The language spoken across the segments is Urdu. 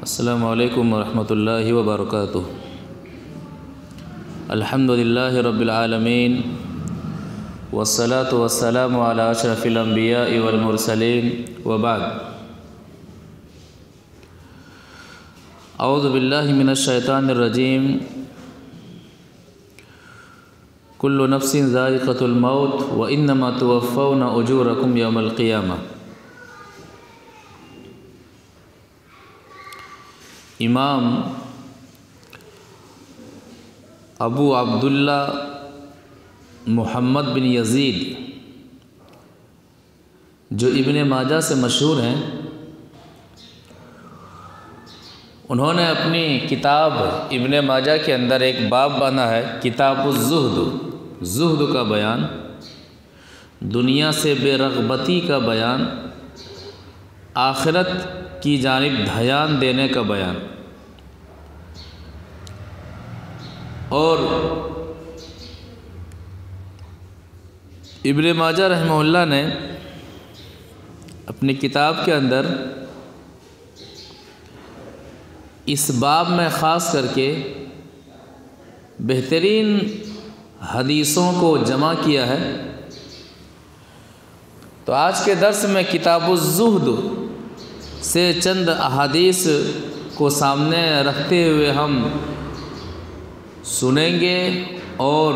السلام علیکم ورحمۃ اللہ وبرکاتہ۔ الحمدللہ رب العالمین والصلاة والسلام علی اشرف الانبیاء والمرسلین وبعد۔ اعوذ باللہ من الشیطان الرجیم۔ کل نفس ذائقۃ الموت وانما توفون اجورکم یوم القیامہ۔ امام ابو عبداللہ محمد بن یزید جو ابن ماجہ سے مشہور ہیں، انہوں نے اپنی کتاب ابن ماجہ کے اندر ایک باب باندھا ہے، کتاب الزہد، زہد کا بیان، دنیا سے بے رغبتی کا بیان، آخرت کی جانب دھیان دینے کا بیان۔ اور ابن ماجہ رحمہ اللہ نے اپنی کتاب کے اندر اس باب میں خاص کر کے بہترین حدیثوں کو جمع کیا ہے۔ تو آج کے درس میں کتاب الزہد سے چند احادیث کو سامنے رکھتے ہوئے ہم سنیں گے اور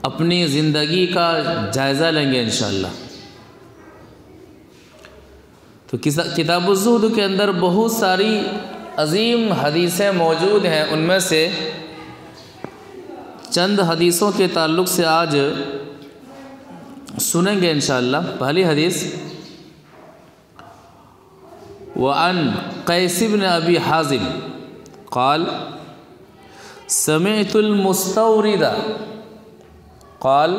اپنی زندگی کا جائزہ لیں گے انشاءاللہ۔ تو کتاب الزہد کے اندر بہت ساری عظیم حدیثیں موجود ہیں، ان میں سے چند حدیثوں کے تعلق سے آج سنیں گے انشاءاللہ۔ پہلی حدیث، وعن قیس بن ابی حازم قال سمعت المستورد قال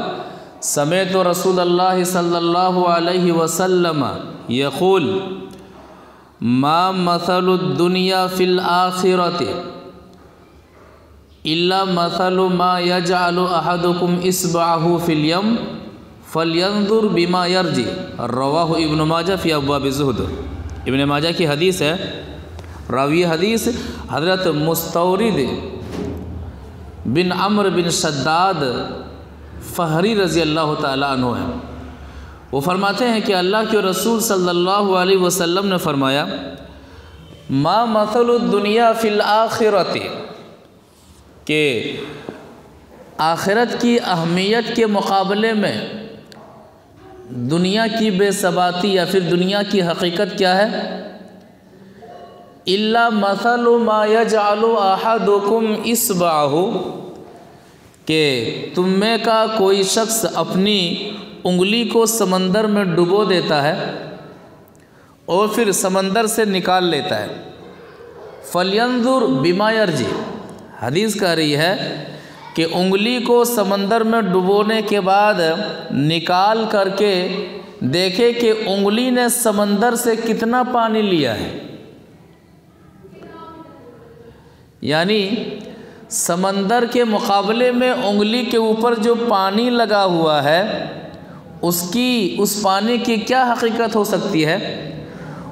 سمعت رسول اللہ صلی اللہ علیہ وسلم یقول ما مثل الدنیا فی الآخرۃ الا مثل ما یجعل احدکم اصبعہ فی الیم فلینظر بما یرجع، رواہ ابن ماجہ فی ابواب الزہد۔ ابن ماجہ کی حدیث ہے، راوی حدیث حضرت مستورد بن عمرو بن شداد فہری رضی اللہ تعالیٰ عنہ ہیں۔ وہ فرماتے ہیں کہ اللہ کے رسول صلی اللہ علیہ وسلم نے فرمایا، ما مثل الدنیا فی الآخرۃ، کہ آخرت کی اہمیت کے مقابلے میں دنیا کی بے ثباتی یا پھر دنیا کی حقیقت کیا ہے؟ الا مثل ما یجعل احدکم اصبعہ، کہ تم میں کا کوئی شخص اپنی انگلی کو سمندر میں ڈبو دیتا ہے اور پھر سمندر سے نکال لیتا ہے، فلینظر بما یرجع، حدیث کہہ رہی ہے کہ انگلی کو سمندر میں ڈبونے کے بعد نکال کر کے دیکھے کہ انگلی نے سمندر سے کتنا پانی لیا ہے۔ یعنی سمندر کے مقابلے میں انگلی کے اوپر جو پانی لگا ہوا ہے، اس پانی کی کیا حقیقت ہو سکتی ہے؟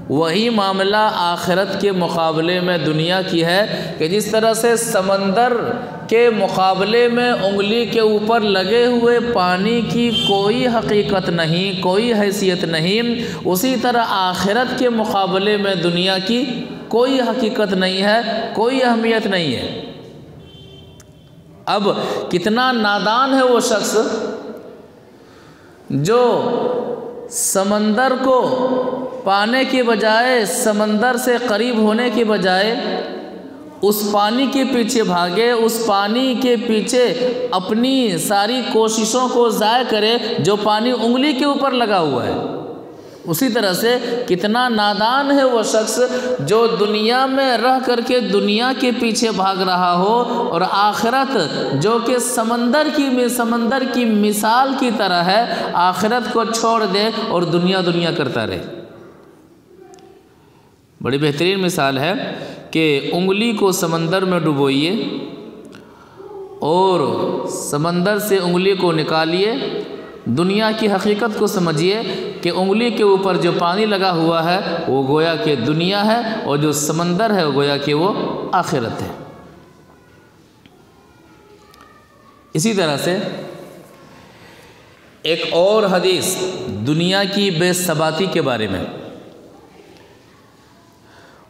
وہی معاملہ آخرت کے مقابلے میں دنیا کی ہے کہ جس طرح سے سمندر کے مقابلے میں انگلی کے اوپر لگے ہوئے پانی کی کوئی حقیقت نہیں، کوئی حیثیت نہیں، اسی طرح آخرت کے مقابلے میں دنیا کی کوئی حقیقت نہیں ہے، کوئی اہمیت نہیں ہے۔ اب کتنا نادان ہے وہ شخص جو سمندر کو پانے کے بجائے، سمندر سے قریب ہونے کے بجائے اس پانی کے پیچھے بھاگے، اس پانی کے پیچھے اپنی ساری کوششوں کو ضائع کرے جو پانی انگلی کے اوپر لگا ہوا ہے۔ اسی طرح سے کتنا نادان ہے وہ شخص جو دنیا میں رہ کر کے دنیا کے پیچھے بھاگ رہا ہو اور آخرت جو کہ سمندر کی مثال کی طرح ہے، آخرت کو چھوڑ دے اور دنیا کرتا رہے۔ بڑی بہترین مثال ہے کہ انگلی کو سمندر میں ڈبوئیے اور سمندر سے انگلی کو نکالیے، دنیا کی حقیقت کو سمجھیے کہ کہ انگلی کے اوپر جو پانی لگا ہوا ہے وہ گویا کہ دنیا ہے، اور جو سمندر ہے وہ گویا کہ وہ آخرت ہے۔ اسی طرح سے ایک اور حدیث دنیا کی بے ثباتی کے بارے میں،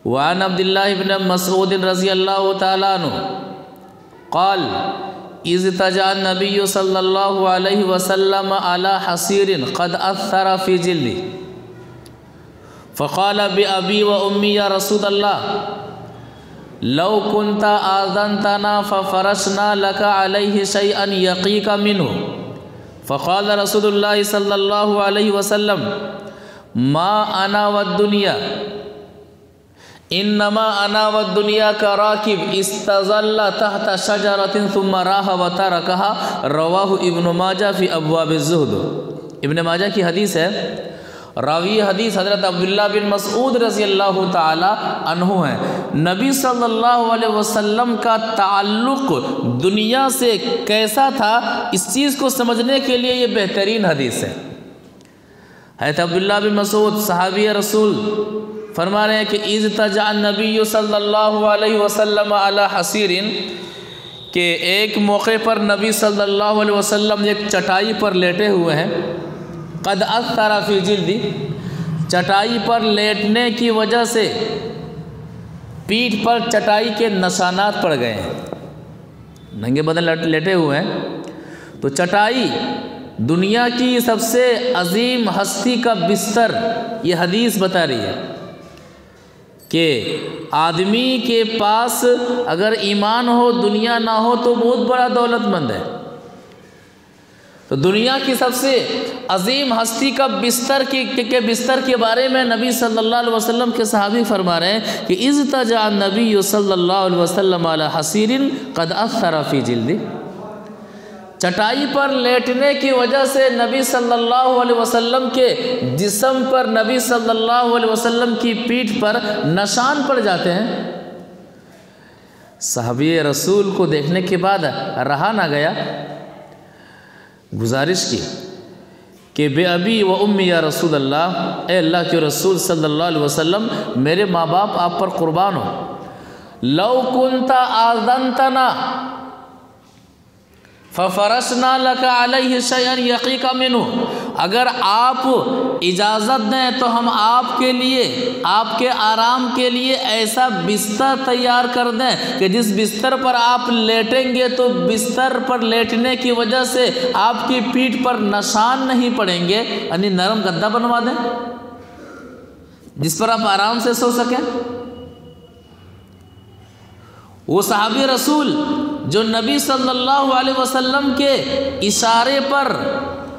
وعن عبداللہ بن مسعود رضی اللہ تعالیٰ عنہ قال اضطجع النبی صلی اللہ علیہ وسلم على حصیر قد اثر فی جلدی فقال بأبی و امی یا رسول اللہ لو كنت آذنتنا ففرشنا لك عليه شيئا يقيك منه فقال رسول الله صلى الله عليه وسلم ما أنا والدنيا انما انا والدنيا كراكب استظل تحت شجرة ثم راح وتركها رواہ ابن ماجہ فی ابواب الزہد۔ ابن ماجہ کی حدیث ہے، راوی حدیث حضرت عبداللہ بن مسعود رضی اللہ تعالی عنہ ہیں۔ نبی صلی اللہ علیہ وسلم کا تعلق دنیا سے کیسا تھا، اس چیز کو سمجھنے کے لیے یہ بہترین حدیث ہے۔ حضرت عبداللہ بن مسعود صحابی رسول فرما رہے ہیں کہ اضطجع النبی صلی اللہ علیہ وسلم علی حصیر، کہ ایک موقع پر نبی صلی اللہ علیہ وسلم ایک چٹائی پر لیٹے ہوئے ہیں، قد اثر فی جلدی، چٹائی پر لیٹنے کی وجہ سے پیٹھ پر چٹائی کے نشانات پڑ گئے ہیں، ننگے بدن لیٹے ہوئے ہیں۔ تو چٹائی دنیا کی سب سے عظیم ہستی کا بستر، یہ حدیث بتا رہی ہے کہ آدمی کے پاس اگر ایمان ہو دنیا نہ ہو تو بہت بڑا دولت مند ہے۔ تو دنیا کی سب سے عظیم ہستی کا بستر کے بارے میں نبی صلی اللہ علیہ وسلم کے صحابی فرما رہے ہیں کہ اضطجع النبی صلی اللہ علیہ وسلم علی حصیر قد اثر فی جلدی، چٹائی پر لیٹنے کی وجہ سے نبی صلی اللہ علیہ وسلم کے جسم پر، نبی صلی اللہ علیہ وسلم کی پیٹھ پر نشان پڑ جاتے ہیں۔ صحابی رسول کو دیکھنے کے بعد رہا نہ گیا، گزارش کی کہ بے ابی و امی یا رسول اللہ، اے اللہ کے رسول صلی اللہ علیہ وسلم میرے ماں باپ آپ پر قربان ہو، لو کنت آذنتنا ففرشنا لك علیہ شیئا یقیک منہ، اگر آپ اجازت دیں تو ہم آپ کے لیے، آپ کے آرام کے لیے ایسا بستر تیار کر دیں کہ جس بستر پر آپ لیٹیں گے تو بستر پر لیٹنے کی وجہ سے آپ کی پیٹھ پر نشان نہیں پڑیں گے، یعنی نرم گدا بنوا دیں جس پر آپ آرام سے سو سکیں۔ وہ صحابی رسول جو نبی صلی اللہ علیہ وسلم کے اشارے پر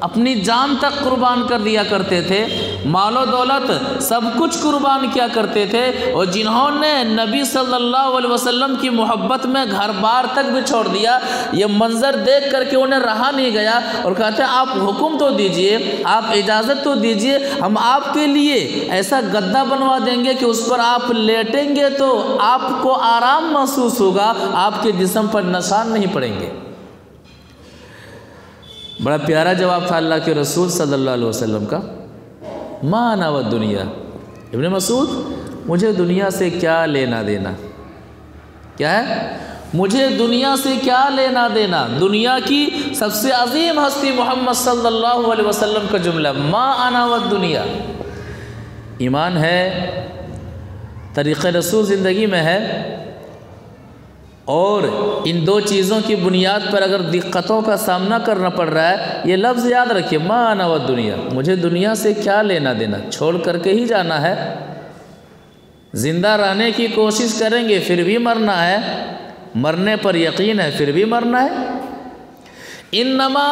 اپنی جان تک قربان کر دیا کرتے تھے، مال و دولت سب کچھ قربان کیا کرتے تھے، اور جنہوں نے نبی صلی اللہ علیہ وسلم کی محبت میں گھر بار تک بھی چھوڑ دیا، یہ منظر دیکھ کر کے انہیں رہا نہیں گیا اور کہتے ہیں آپ حکم تو دیجئے، آپ اجازت تو دیجئے، ہم آپ کے لیے ایسا گدا بنوا دیں گے کہ اس پر آپ لیٹیں گے تو آپ کو آرام محسوس ہوگا، آپ کے جسم پر نشان نہیں پڑیں گے۔ بڑا پیارا جواب تھا اللہ کے رسول صلی اللہ علیہ وسلم کا، ما انا والدنیا، ابن مسعود مجھے دنیا سے کیا لینا دینا، کیا ہے مجھے دنیا سے کیا لینا دینا۔ دنیا کی سب سے عظیم ہستی محمد صلی اللہ علیہ وسلم کا جملہ، ما انا والدنیا، ایمان ہے، طریقہ رسول زندگی میں ہے، اور ان دو چیزوں کی بنیاد پر اگر دقتوں کا سامنا کرنا پڑ رہا ہے، یہ لفظ یاد رکھیے، ما انا والدنیا، مجھے دنیا سے کیا لینا دینا، چھوڑ کر کے ہی جانا ہے، زندہ رہنے کی کوشش کریں گے پھر بھی مرنا ہے، مرنے پر یقین ہے پھر بھی مرنا ہے۔ انما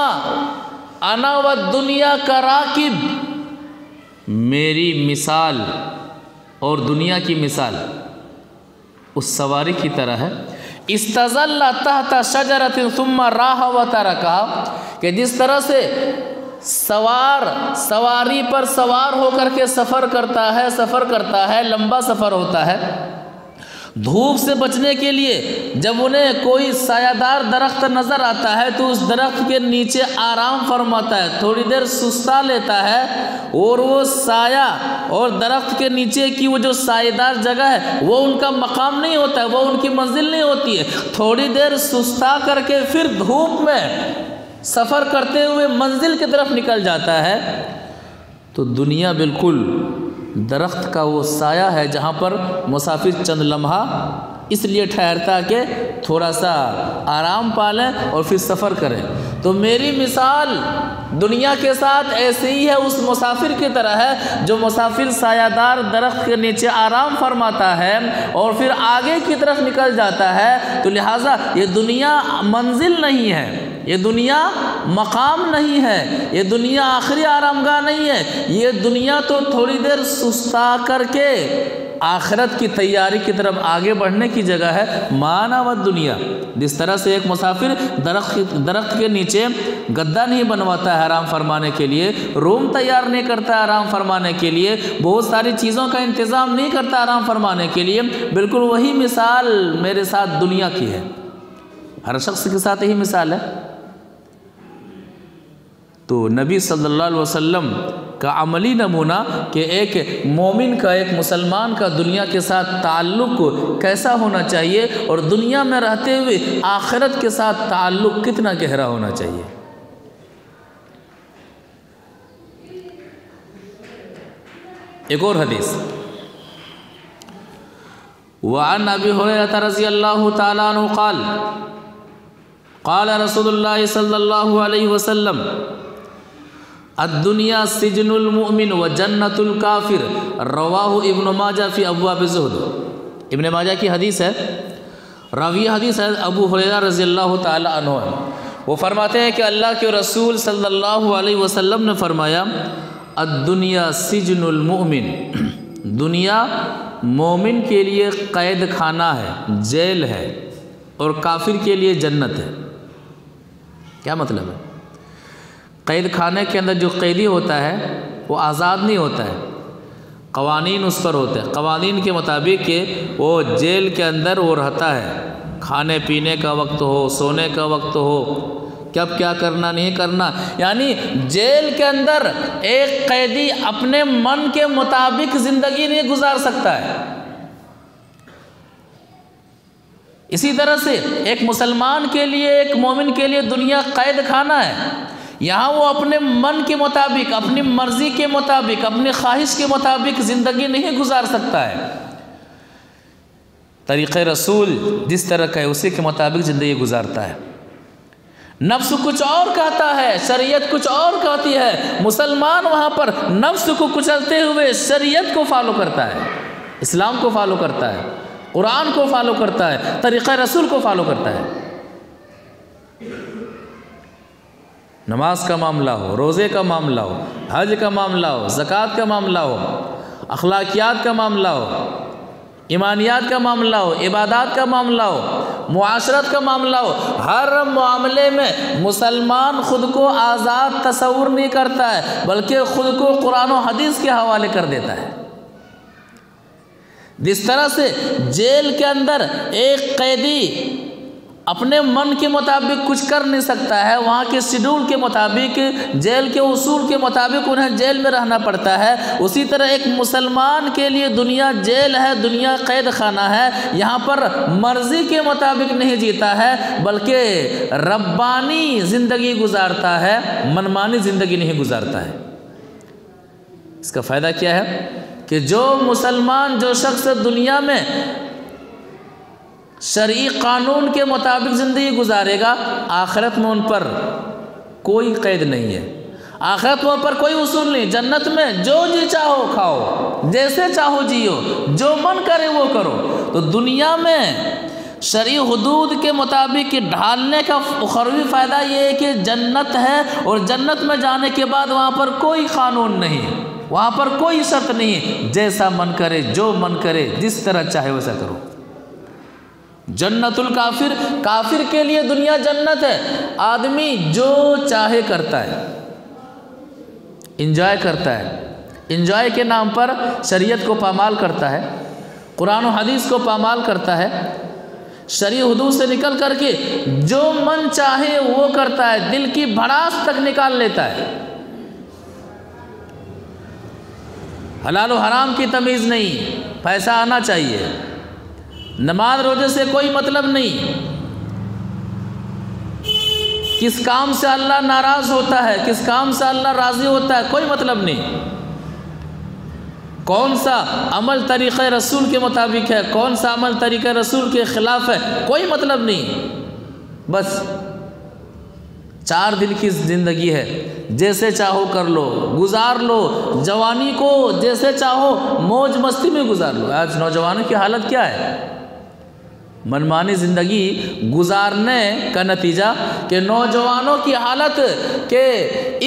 انا والدنیا کراکب، میری مثال اور دنیا کی مثال اس سواری کی طرح ہے، استظل تحت شجرۃ ثم راح وترکها، کہ جس طرح سے سواری پر سوار ہو کر کے سفر کرتا ہے، لمبا سفر ہوتا ہے، دھوپ سے بچنے کے لیے جب انہیں کوئی سایہ دار درخت نظر آتا ہے تو اس درخت کے نیچے آرام فرماتا ہے، تھوڑی دیر سستا لیتا ہے، اور وہ سایہ اور درخت کے نیچے کی وہ جو سایہ دار جگہ ہے وہ ان کا مقام نہیں ہوتا ہے، وہ ان کی منزل نہیں ہوتی ہے، تھوڑی دیر سستا کر کے پھر دھوپ میں سفر کرتے ہوئے منزل کی طرف نکل جاتا ہے۔ تو دنیا بالکل درخت کا وہ سایہ ہے جہاں پر مسافر چند لمحہ اس لیے ٹھہرتا کہ تھوڑا سا آرام پالیں اور پھر سفر کریں۔ تو میری مثال دنیا کے ساتھ ایسے ہی ہے، اس مسافر کی طرح ہے جو مسافر سایہ دار درخت کے نیچے آرام فرماتا ہے اور پھر آگے کی طرف نکل جاتا ہے۔ تو لہٰذا یہ دنیا منزل نہیں ہے، یہ دنیا مقام نہیں ہے، یہ دنیا آخری آرام گاہ نہیں ہے، یہ دنیا تو تھوڑی دیر سستا کر کے آخرت کی تیاری کی طرف آگے بڑھنے کی جگہ ہے۔ مانا و دنیا، جس طرح سے ایک مسافر درخت کے نیچے گدا نہیں بنواتا ہے آرام فرمانے کے لیے، روم تیار نہیں کرتا ہے آرام فرمانے کے لیے، بہت ساری چیزوں کا انتظام نہیں کرتا آرام فرمانے کے لیے، بالکل وہی مثال میرے ساتھ دنیا کی ہے، ہر شخص کے ساتھ یہی مثال ہے۔ تو نبی صلی اللہ علیہ وسلم کا عملی نمونہ کہ ایک مومن کا، ایک مسلمان کا دنیا کے ساتھ تعلق کیسا ہونا چاہیے اور دنیا میں رہتے ہوئے آخرت کے ساتھ تعلق کتنا گہرا ہونا چاہیے۔ ایک اور حدیث، وعن ابی ہریرہ رضی اللہ تعالی عنہ قال قال رسول اللہ صلی اللہ علیہ وسلم الدنیا سجن المؤمن و جنت الکافر، رواہ ابن ماجہ فی ابواب الزہد۔ ابن ماجہ کی حدیث ہے، راوی حدیث ہے ابو ہریرہ رضی اللہ تعالی عنہ ہے۔ وہ فرماتے ہیں کہ اللہ کے رسول صلی اللہ علیہ وسلم نے فرمایا الدنیا سجن المؤمن، دنیا مومن کے لیے قید خانہ ہے، جیل ہے، اور کافر کے لیے جنت ہے۔ کیا مطلب ہے؟ قید خانے کے اندر جو قیدی ہوتا ہے وہ آزاد نہیں ہوتا ہے، قوانین اس پر ہوتے ہیں، قوانین کے مطابق کہ وہ جیل کے اندر وہ رہتا ہے، کھانے پینے کا وقت ہو، سونے کا وقت ہو، کب کیا کرنا نہیں کرنا، یعنی جیل کے اندر ایک قیدی اپنے من کے مطابق زندگی نہیں گزار سکتا ہے۔ اسی طرح سے ایک مسلمان کے لیے، ایک مومن کے لیے دنیا قید خانہ ہے، یہاں وہ اپنے من کے مطابق، اپنی مرضی کے مطابق، اپنی خواہش کے مطابق زندگی نہیں گزار سکتا ہے۔ طریقہ رسول جس طرح کا ہے اسی کے مطابق زندگی گزارتا ہے۔ نفس کچھ اور کہتا ہے، شریعت کچھ اور کہتی ہے، مسلمان وہاں پر نفس کو کچلتے ہوئے شریعت کو فالو کرتا ہے، اسلام کو فالو کرتا ہے، قرآن کو فالو کرتا ہے، طریقہ رسول کو فالو کرتا ہے۔ نماز کا معاملہ ہو، روزے کا معاملہ ہو، حج کا معاملہ ہو، زکوٰۃ کا معاملہ ہو، اخلاقیات کا معاملہ ہو، ایمانیات کا معاملہ ہو، عبادات کا معاملہ ہو، معاشرت کا معاملہ ہو، ہر معاملے میں مسلمان خود کو آزاد تصور نہیں کرتا ہے بلکہ خود کو قرآن و حدیث کے حوالے کر دیتا ہے۔ جس طرح سے جیل کے اندر ایک قیدی اپنے من کے مطابق کچھ کر نہیں سکتا ہے، وہاں کے شیڈول کے مطابق، جیل کے اصول کے مطابق انہیں جیل میں رہنا پڑتا ہے، اسی طرح ایک مسلمان کے لیے دنیا جیل ہے، دنیا قید خانہ ہے، یہاں پر مرضی کے مطابق نہیں جیتا ہے بلکہ ربانی زندگی گزارتا ہے، منمانی زندگی نہیں گزارتا ہے۔ اس کا فائدہ کیا ہے کہ جو مسلمان، جو شخص دنیا میں شرعی قانون کے مطابق زندگی گزارے گا، آخرت میں ان پر کوئی قید نہیں ہے، آخرت میں ان پر کوئی اصول نہیں، جنت میں جو جی چاہو کھاؤ، جیسے چاہو جیو، جو من کرے وہ کرو۔ تو دنیا میں شرعی حدود کے مطابق ڈھالنے کا اخروی فائدہ یہ ہے کہ جنت ہے، اور جنت میں جانے کے بعد وہاں پر کوئی قانون نہیں، وہاں پر کوئی شرط نہیں، جیسا من کرے، جو من کرے، جس طرح چاہے ویسا کرو۔ جنت الکافر، کافر کے لیے دنیا جنت ہے، آدمی جو چاہے کرتا ہے، انجوائے کرتا ہے، انجوائے کے نام پر شریعت کو پامال کرتا ہے، قرآن و حدیث کو پامال کرتا ہے، شرعی حدود سے نکل کر کے جو من چاہے وہ کرتا ہے، دل کی بھڑاس تک نکال لیتا ہے، حلال و حرام کی تمیز نہیں، پیسہ آنا چاہیے، نماز روزے سے کوئی مطلب نہیں، کس کام سے اللہ ناراض ہوتا ہے، کس کام سے اللہ راضی ہوتا ہے، کوئی مطلب نہیں، کون سا عمل طریقہ رسول کے مطابق ہے، کون سا عمل طریقہ رسول کے خلاف ہے، کوئی مطلب نہیں، بس 4 دن کی زندگی ہے، جیسے چاہو کر لو، گزار لو، جوانی کو جیسے چاہو موج مستی میں گزار لو۔ آج نوجوانوں کی حالت کیا ہے؟ منمانی زندگی گزارنے کا نتیجہ کہ نوجوانوں کی حالت کہ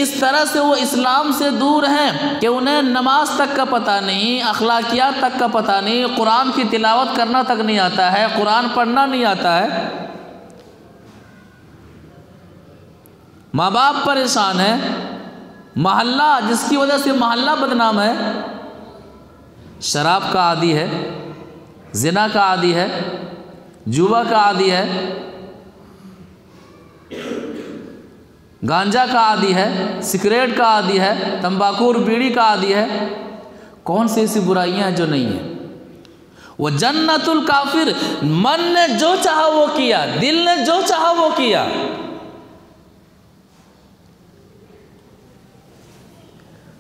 اس طرح سے وہ اسلام سے دور ہیں کہ انہیں نماز تک کا پتہ نہیں، اخلاقیات تک کا پتہ نہیں، قرآن کی تلاوت کرنا تک نہیں آتا ہے، قرآن پڑھنا نہیں آتا ہے، ماں باپ پریشان ہے، محلہ جس کی وجہ سے محلہ بدنام ہے، شراب کا عادی ہے، زنا کا عادی ہے، جوا کا عادی ہے، گانجا کا عادی ہے، سگریٹ کا عادی ہے، تمباکو اور بیڑی کا عادی ہے، کون سی ایسی برائیاں ہیں جو نہیں ہیں؟ وہ جنت الکافر، من نے جو چاہا وہ کیا، دل نے جو چاہا وہ کیا،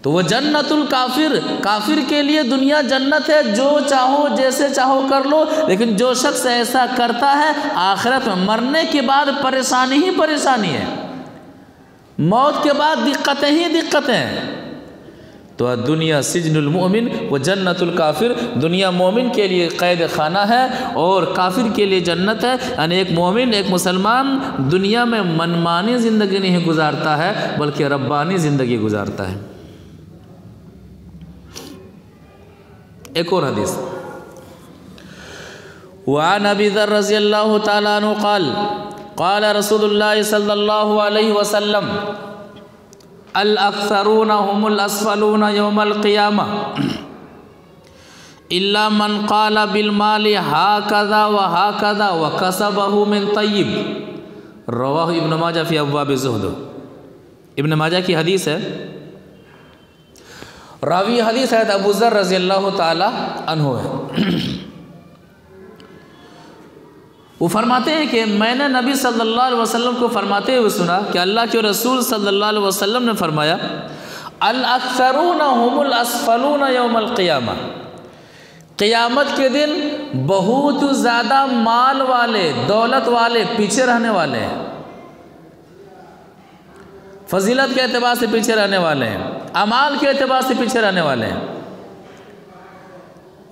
تو وہ جنت الکافر، کافر کے لیے دنیا جنت ہے، جو چاہو جیسے چاہو کر لو، لیکن جو شخص ایسا کرتا ہے آخرت میں مرنے کے بعد پریشانی ہی پریشانی ہے، موت کے بعد دقتیں ہی دقتیں ہیں۔ تو دنیا سجن المؤمن و جنت الکافر، دنیا مومن کے لیے قید خانہ ہے اور کافر کے لیے جنت ہے، یعنی ایک مومن، ایک مسلمان دنیا میں منمانی زندگی نہیں گزارتا ہے بلکہ ربانی زندگی گزارتا ہے۔ ایک اور حدیث، وعن ابی ذر رضی اللہ تعالیٰ عنہ قال قال رسول اللہ صلی اللہ علیہ وسلم الاکثرون هم الاسفلون یوم القیامہ الا من قال بالمال هكذا وهكذا وكسبه من طیب، رواہ ابن ماجہ فی ابواب الزہد، ابن ماجہ کی حدیث ہے، راوی حدیث ہے ابو ذر رضی اللہ تعالی عنہ ہے۔ وہ فرماتے ہیں کہ میں نے نبی صلی اللہ علیہ وسلم کو فرماتے ہوئے سنا کہ اللہ کے رسول صلی اللہ علیہ وسلم نے فرمایا الاکثرون هم الاسفلون یوم القیامہ، قیامت کے دن بہت زیادہ مال والے، دولت والے پیچھے رہنے والے ہیں، فضیلت کے اعتبار سے پیچھے رہنے والے ہیں، اعمال کے اعتبار سے پیچھے رہنے والے ہیں،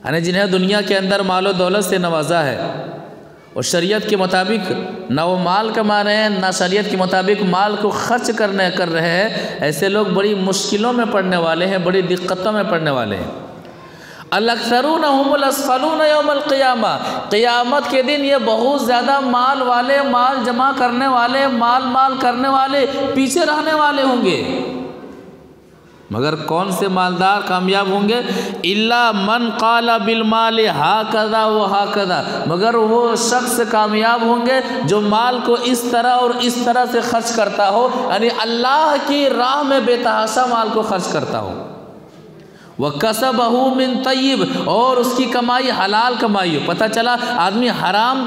یعنی جنہیں دنیا کے اندر مال و دولت سے نوازا ہے اور شریعت کے مطابق نہ وہ مال کما رہے ہیں نہ شریعت کے مطابق مال کو خرچ کر رہے ہیں، ایسے لوگ بڑی مشکلوں میں پڑنے والے ہیں، بڑی دقتوں میں پڑنے والے ہیں۔ الاکثرون هم الاسفلون یوم القیامہ، قیامت کے دن یہ بہت زیادہ مال والے، مال جمع کرنے والے، مال کرنے والے پیچھے رہنے والے ہوں گے، مگر کون سے مالدار کامیاب ہوں گے؟ الا من قال بالمال هكذا وهكذا، مگر وہ شخص کامیاب ہوں گے جو مال کو اس طرح اور اس طرح سے خرچ کرتا ہو، یعنی اللہ کی راہ میں بے تحاشا مال کو خرچ کرتا ہو، وَكَسَبَهُ مِن طَيِّب، اور اس کی کمائی حلال کمائی ہو۔ پتہ چلا آدمی حرام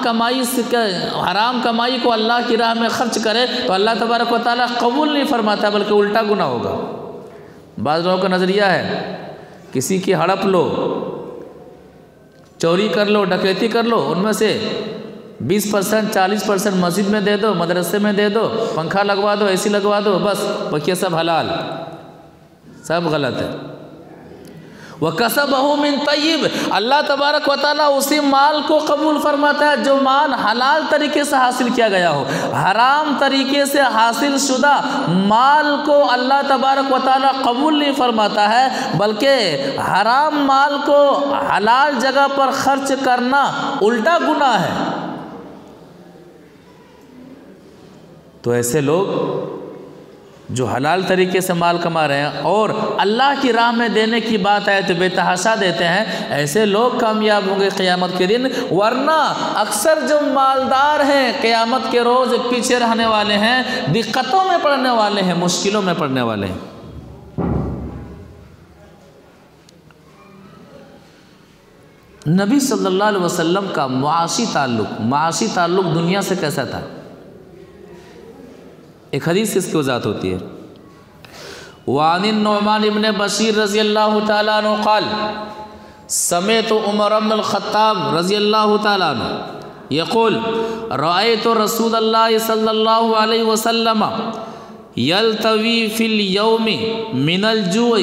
کمائی کو اللہ کی راہ میں خرچ کرے تو اللہ تبارک و تعالیٰ قبول نہیں فرماتا بلکہ الٹا گناہ ہوگا۔ بعض لوگوں کا نظریہ ہے کسی کی ہڑپ لو، چوری کر لو، ڈکیتی کر لو، ان میں سے 20% 40% مسجد میں دے دو، مدرسے میں دے دو، پنکھا لگوا دو، اے سی لگوا دو، بس بقیہ سب حلال، سب غلط ہے۔ وَكَسَبَهُ مِن طَيِّب، اللہ تبارک و تعالیٰ اسی مال کو قبول فرماتا ہے جو مال حلال طریقے سے حاصل کیا گیا ہو۔ حرام طریقے سے حاصل شدہ مال کو اللہ تبارک و تعالیٰ قبول نہیں فرماتا ہے، بلکہ حرام مال کو حلال جگہ پر خرچ کرنا الٹا گناہ ہے۔ تو ایسے لوگ جو حلال طریقے سے مال کما رہے ہیں اور اللہ کی راہ میں دینے کی بات آئے تو بے تحاشا دیتے ہیں، ایسے لوگ کامیاب ہوں گے قیامت کے دن۔ ورنہ اکثر جو مالدار ہیں قیامت کے روز پیچھے رہنے والے ہیں، دقتوں میں پڑنے والے ہیں، مشکلوں میں پڑنے والے ہیں۔ نبی صلی اللہ علیہ وسلم کا معاشی تعلق دنیا سے کیسا تھا؟ ایک حدیث اس کی وضاحت ہوتی ہے۔ وعن النعمان بن بشیر رضی اللہ تعالیٰ عنہ قال سمعت عمر بن الخطاب رضی اللہ تعالیٰ عنہ یقول رأیت رسول اللہ صلی اللہ علیہ وسلم یلتوی فی اليوم من الجوع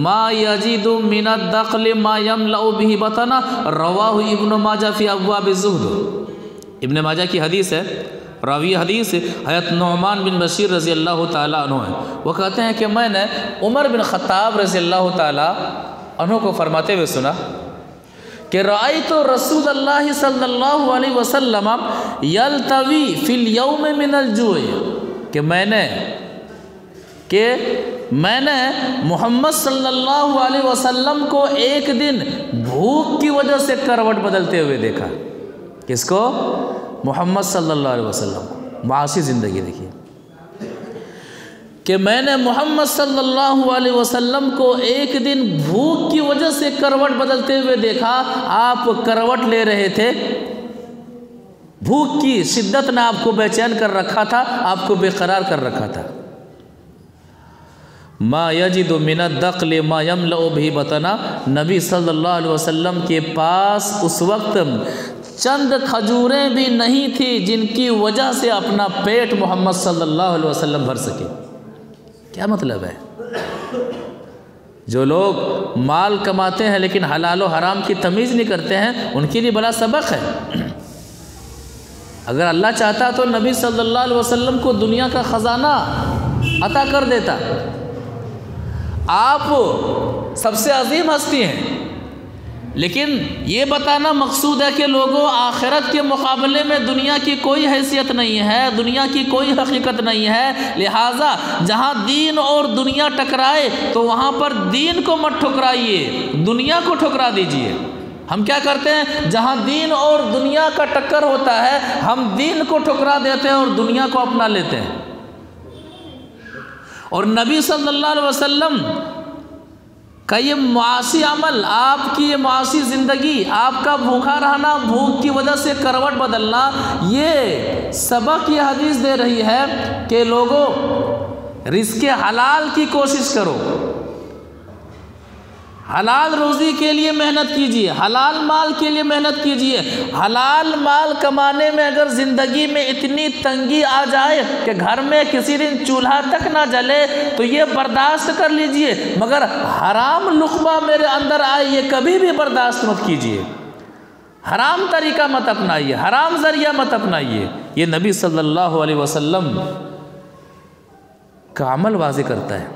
ما یجد من الدخل ما یملأ به بطنہ، رواہ ابن ماجہ فی ابواب الزہد۔ ابن ماجہ کی حدیث ہے، راوی حدیث حضرت نعمان بن بشیر رضی اللہ تعالیٰ عنہ ہے۔ وہ کہتے ہیں کہ میں نے عمر بن خطاب رضی اللہ تعالیٰ عنہ کو فرماتے ہوئے سنا کہ رأیت رسول اللہ صلی اللہ علیہ وسلم یلتوی فی اليوم من الجوع، کہ میں نے محمد صلی اللہ علیہ وسلم کو ایک دن بھوک کی وجہ سے کروٹ بدلتے ہوئے دیکھا۔ کس کو؟ محمد صلی اللہ علیہ وسلم۔ معاشی زندگی دیکھیے کہ میں نے محمد صلی اللہ علیہ وسلم کو ایک دن بھوک کی وجہ سے کروٹ بدلتے ہوئے دیکھا۔ آپ کروٹ لے رہے تھے، بھوک کی شدت نے آپ کو بے چین کر رکھا تھا، آپ کو بے قرار کر رکھا تھا۔ ما یجد من الدخل ما یملأ به بطنہ، نبی صلی اللہ علیہ وسلم کے پاس اس وقت چند کھجوریں بھی نہیں تھی جن کی وجہ سے اپنا پیٹ محمد صلی اللہ علیہ وسلم بھر سکے۔ کیا مطلب ہے؟ جو لوگ مال کماتے ہیں لیکن حلال و حرام کی تمیز نہیں کرتے ہیں، ان کے لیے بڑا سبق ہے۔ اگر اللہ چاہتا تو نبی صلی اللہ علیہ وسلم کو دنیا کا خزانہ عطا کر دیتا۔ آپ سب سے عظیم ہستی ہیں، لیکن یہ بتانا مقصود ہے کہ لوگوں آخرت کے مقابلے میں دنیا کی کوئی حیثیت نہیں ہے، دنیا کی کوئی حقیقت نہیں ہے، لہٰذا جہاں دین اور دنیا ٹکرائے تو وہاں پر دین کو مت ٹھکرائیے، دنیا کو ٹھکرا دیجئے۔ ہم کیا کرتے ہیں؟ جہاں دین اور دنیا کا ٹکر ہوتا ہے ہم دین کو ٹھکرا دیتے ہیں اور دنیا کو اپنا لیتے ہیں۔ اور نبی صلی اللہ علیہ وسلم کا یہ معاشی عمل، آپ کی یہ معاشی زندگی، آپ کا بھوکا رہنا، بھوک کی وجہ سے کروٹ بدلنا، یہ سبق یہ حدیث دے رہی ہے کہ لوگوں رزق حلال کی کوشش کرو، حلال روزی کے لیے محنت کیجئے، حلال مال کے لیے محنت کیجئے۔ حلال مال کمانے میں اگر زندگی میں اتنی تنگی آ جائے کہ گھر میں کسی دن چولہا تک نہ جلے تو یہ برداشت کر لیجئے، مگر حرام لقمہ میرے اندر آئے یہ کبھی بھی برداشت مت کیجئے۔ حرام طریقہ مت اپنائیے، حرام ذریعہ مت اپنائیے۔ یہ نبی صلی اللہ علیہ وسلم کا عمل واضح کرتا ہے